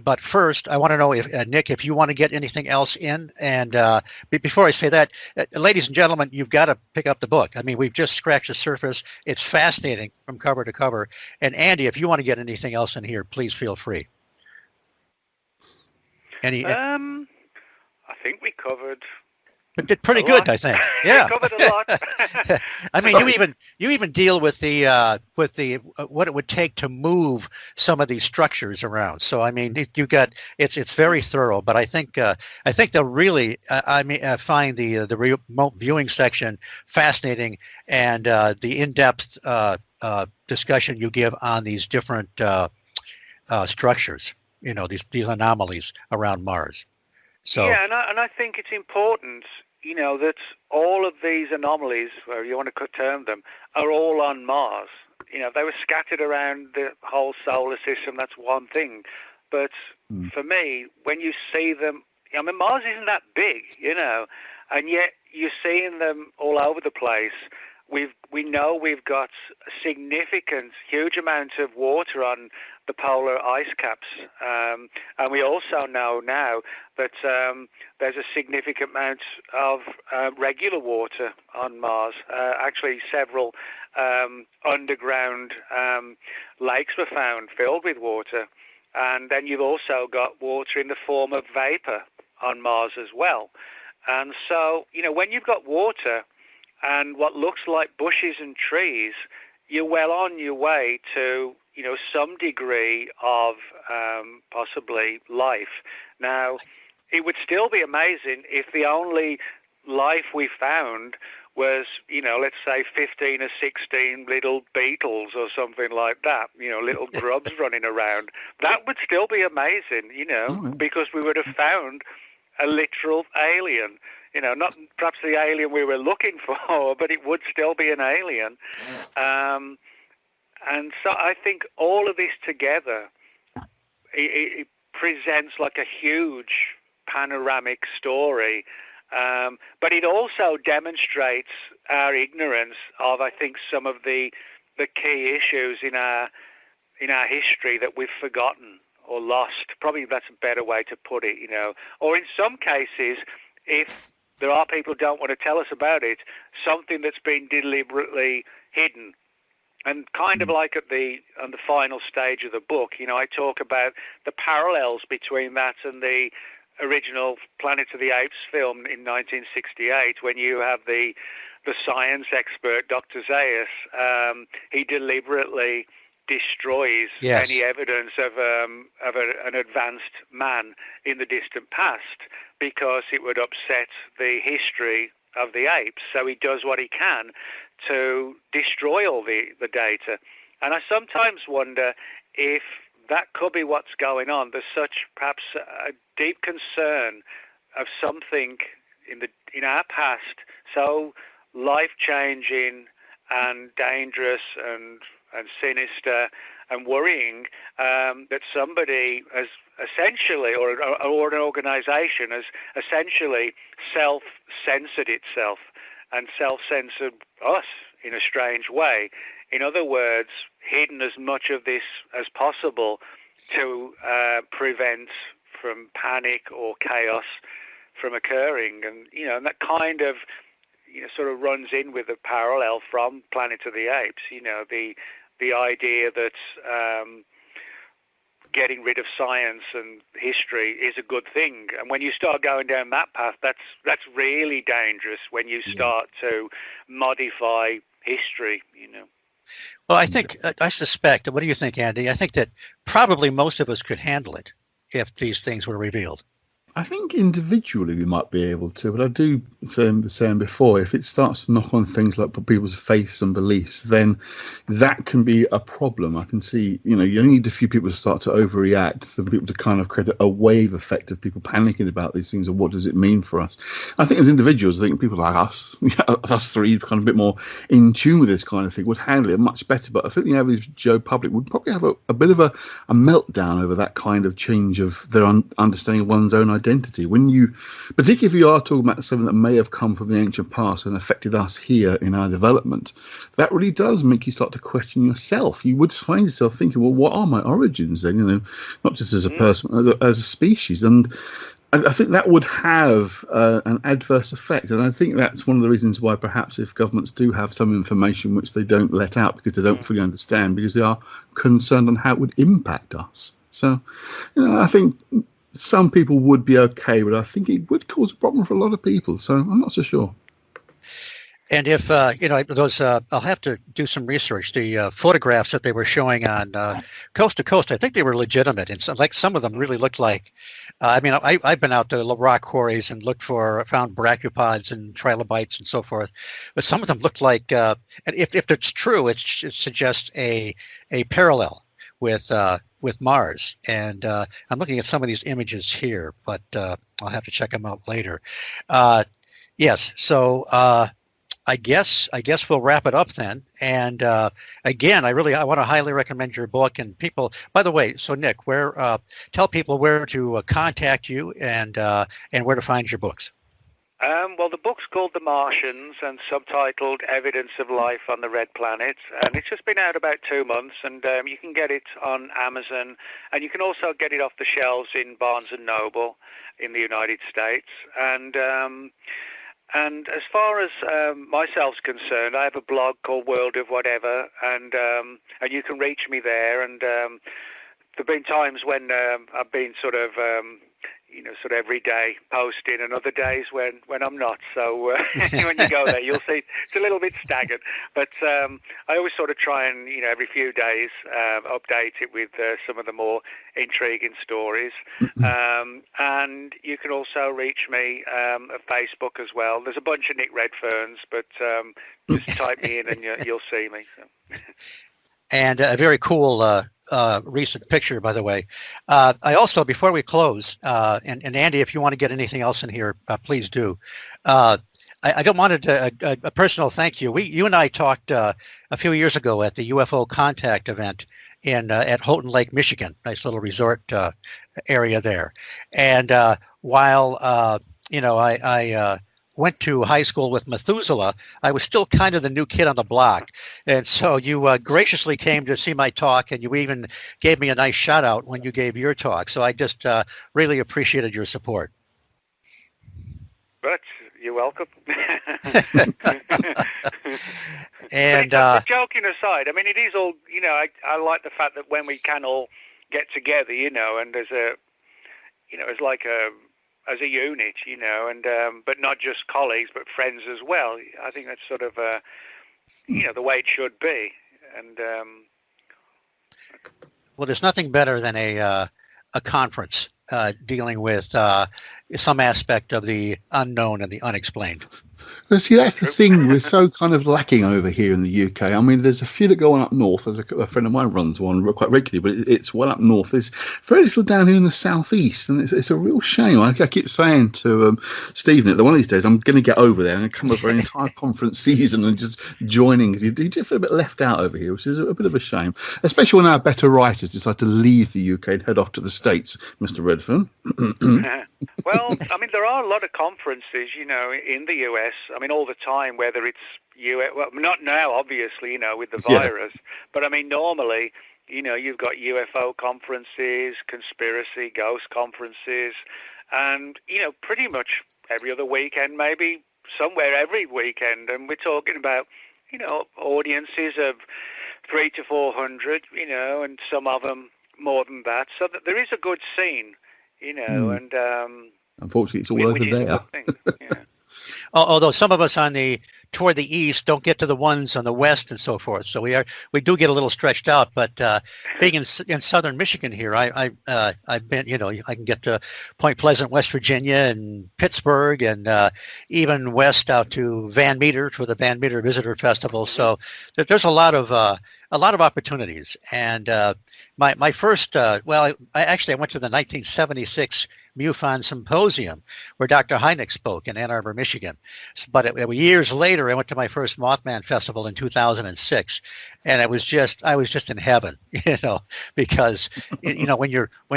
But first, I want to know if Nick, if you want to get anything else in. And before I say that, ladies and gentlemen, you've got to pick up the book. I mean, we've just scratched the surface. It's fascinating from cover to cover. And Andy, if you want to get anything else in here, please feel free. I think we covered. It did pretty good, I think. Yeah, covered a lot. I mean, you even deal with the what it would take to move some of these structures around. So I mean, you got it's very thorough. But I think they'll really find the remote viewing section fascinating, and the in-depth discussion you give on these different structures. You know, these anomalies around Mars. So yeah, and I think it's important, you know, that all of these anomalies, or you want to term them, are all on Mars. You know, if they were scattered around the whole solar system, that's one thing. But for me, when you see them, I mean, Mars isn't that big, you know, and yet you're seeing them all over the place. We know we've got a significant, huge amount of water on the polar ice caps, and we also know now that there's a significant amount of regular water on Mars. Actually, several underground lakes were found filled with water, and then you've also got water in the form of vapor on Mars as well. And so, you know, when you've got water and what looks like bushes and trees, you're well on your way to, you know, some degree of possibly life. Now, it would still be amazing if the only life we found was, you know, let's say 15 or 16 little beetles or something like that, you know, little grubs running around. That would still be amazing, you know, because we would have found a literal alien. You know, not perhaps the alien we were looking for, but it would still be an alien. And so I think all of this together, it presents like a huge panoramic story. But it also demonstrates our ignorance of, I think, some of the key issues in our history that we've forgotten or lost. Probably that's a better way to put it, you know. Or in some cases, if there are people who don't want to tell us about it, something that's been deliberately hidden. And kind of like on the final stage of the book, you know, I talk about the parallels between that and the original Planet of the Apes film in 1968, when you have the science expert, Dr. Zayas. He deliberately destroys any evidence of an advanced man in the distant past, because it would upset the history of the apes. So he does what he can to destroy all the data. And I sometimes wonder if that could be what's going on. There's such perhaps a deep concern of something in our past so life-changing and dangerous and sinister and worrying, that somebody has essentially, or an organization has essentially self-censored itself and self-censored us in a strange way. In other words, hidden as much of this as possible to prevent from panic or chaos from occurring. And that kind of sort of runs in with a parallel from Planet of the Apes. The idea that getting rid of science and history is a good thing, and when you start going down that path, that's really dangerous. When you start to modify history, Well, I suspect. What do you think, Andy? I think that probably most of us could handle it if these things were revealed. I think individually we might be able to, but I do saying before, if it starts to knock on things like people's faiths and beliefs, then that can be a problem. I can see, you need a few people to start to overreact, for people to kind of create a wave effect of people panicking about these things and what does it mean for us. I think as individuals, I think people like us, us three, kind of a bit more in tune with this kind of thing, would handle it much better. But I think the average Joe public would probably have a bit of a meltdown over that kind of change of their understanding of one's own identity. When you, particularly if you are talking about something that may have come from the ancient past and affected us here in our development, that really does make you start to question yourself. You would find yourself thinking, well, what are my origins then? Not just as a person, as a species. And I think that would have an adverse effect. And I think that's one of the reasons why perhaps if governments do have some information which they don't let out because they don't fully understand, because they are concerned on how it would impact us. So, I think some people would be okay, but I think it would cause a problem for a lot of people. So I'm not so sure. And if, those, I'll have to do some research. The photographs that they were showing on Coast to Coast, I think they were legitimate. And some of them really looked like, I've been out to the rock quarries and found brachiopods and trilobites and so forth. But some of them looked like, and if it's true, it suggests a parallel with Mars. And I'm looking at some of these images here, but I'll have to check them out later. Yes. So I guess we'll wrap it up then. And again, I want to highly recommend your book. And people, by the way, so Nick, tell people where to contact you and where to find your books. Well, the book's called The Martians and subtitled Evidence of Life on the Red Planet, and it's just been out about 2 months, and you can get it on Amazon, and you can also get it off the shelves in Barnes & Noble in the United States. And as far as myself's concerned, I have a blog called World of Whatever, and you can reach me there. And there have been times when I've been sort of every day posting, and other days when I'm not. So when you go there, you'll see it's a little bit staggered. But I always sort of try and, every few days update it with some of the more intriguing stories. And you can also reach me at Facebook as well. There's a bunch of Nick Redferns, but just type me in and you'll see me. So. And a very cool recent picture, by the way. I also, before we close, and Andy, if you want to get anything else in here, please do. I don't want a personal thank you. You and I talked a few years ago at the UFO Contact event at Houghton Lake, Michigan. Nice little resort area there. And while I went to high school with Methuselah, I was still kind of the new kid on the block. And so you graciously came to see my talk, and you even gave me a nice shout out when you gave your talk. So I just really appreciated your support. But you're welcome. And joking aside, it is all, I like the fact that when we can all get together, and as a unit, and but not just colleagues, but friends as well. I think that's sort of, the way it should be. And Well, there's nothing better than a conference dealing with some aspect of the unknown and the unexplained. But see, that's the thing we're so kind of lacking over here in the UK. I mean, there's a few that go on up north. There's a friend of mine runs one quite regularly, but it's well up north. There's very little down here in the southeast, and it's a real shame. I keep saying to Stephen that one of these days I'm going to get over there and come over an entire conference season and just joining, because you do feel a bit left out over here, which is a bit of a shame, especially when our better writers decide to leave the UK and head off to the States, Mr. Redfern. Well, I mean, there are a lot of conferences, in the US. I mean, all the time, whether it's US, well, not now, obviously, with the virus, but I mean, normally, you've got UFO conferences, conspiracy, ghost conferences, and, pretty much every other weekend, maybe somewhere every weekend. And we're talking about, audiences of 300 to 400, and some of them more than that. So that there is a good scene, and unfortunately, it's all over there. Yeah. Although some of us toward the east don't get to the ones on the west and so forth, so we do get a little stretched out. But being in southern Michigan here, I've been, I can get to Point Pleasant, West Virginia, and Pittsburgh, and even west out to Van Meter for the Van Meter Visitor Festival. So there's a lot of opportunities. And my first, I went to the 1976 MUFON Symposium where Dr. Hynek spoke in Ann Arbor, Michigan. But years later, I went to my first Mothman Festival in 2006, and I was just in heaven, because when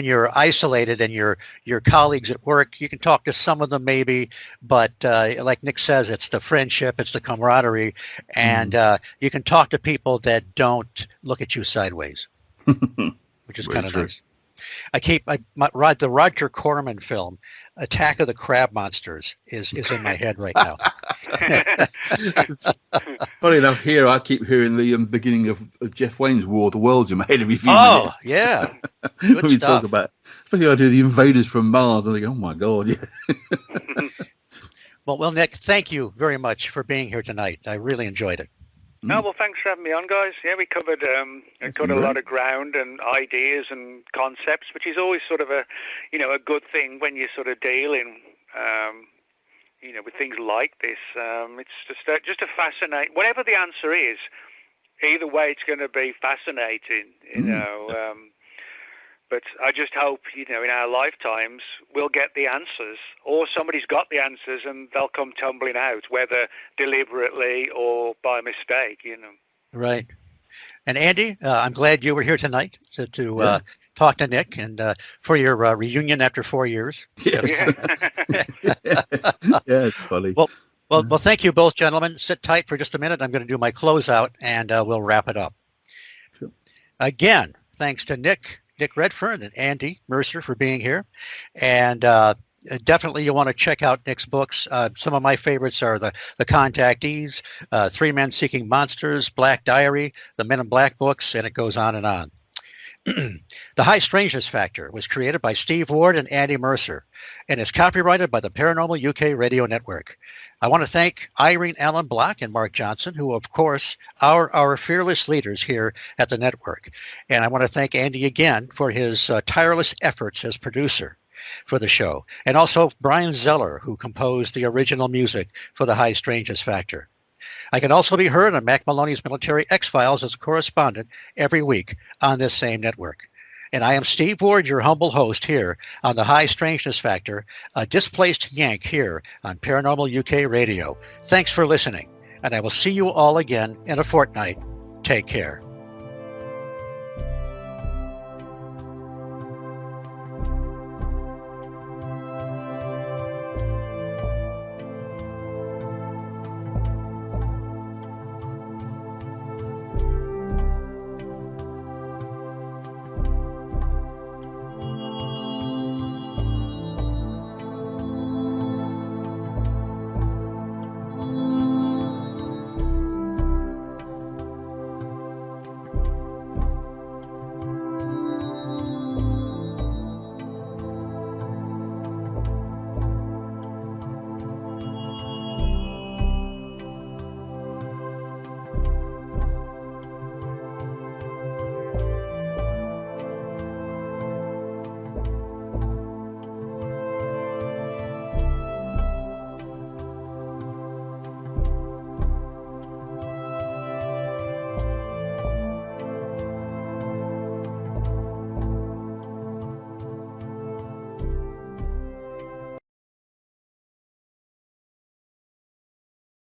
you're isolated and your colleagues at work, you can talk to some of them maybe, but like Nick says, it's the friendship, it's the camaraderie, and you can talk to people that don't look at you sideways, which is kind of nice. The Roger Corman film, Attack of the Crab Monsters, is in my head right now. Funny enough, here I keep hearing the beginning of Jeff Wayne's War of the Worlds in my head every few Oh, minutes. yeah. Good we stuff. talk about, especially I do the invaders from Mars, and they go, oh my God, yeah. Well, Nick, thank you very much for being here tonight. I really enjoyed it. No, well, thanks for having me on, guys. Yeah, we covered a lot of ground and ideas and concepts, which is always sort of a good thing when you're sort of dealing, with things like this. It's just a fascinating. Whatever the answer is, either way, it's going to be fascinating. But I just hope, in our lifetimes, we'll get the answers, or somebody's got the answers and they'll come tumbling out, whether deliberately or by mistake, Right. And Andy, I'm glad you were here tonight to talk to Nick and for your reunion after 4 years. Yes. Yeah, it's funny. Well, thank you both, gentlemen. Sit tight for just a minute. I'm going to do my closeout and we'll wrap it up. Sure. Again, thanks to Nick Redfern and Andy Mercer for being here. And definitely you want to check out Nick's books. Some of my favorites are the Contactees, Three Men Seeking Monsters, Black Diary, the Men in Black books, and it goes on and on. The High Strangeness Factor was created by Steve Ward and Andy Mercer and is copyrighted by the Paranormal UK Radio Network. I want to thank Irene Allen Block and Mark Johnson, who, of course, are our fearless leaders here at the network. And I want to thank Andy again for his tireless efforts as producer for the show. And also Brian Zeller, who composed the original music for the High Strangeness Factor. I can also be heard on Mac Maloney's Military X-Files as a correspondent every week on this same network. And I am Steve Ward, your humble host here on the High Strangeness Factor, a displaced Yank here on Paranormal UK Radio. Thanks for listening, and I will see you all again in a fortnight. Take care.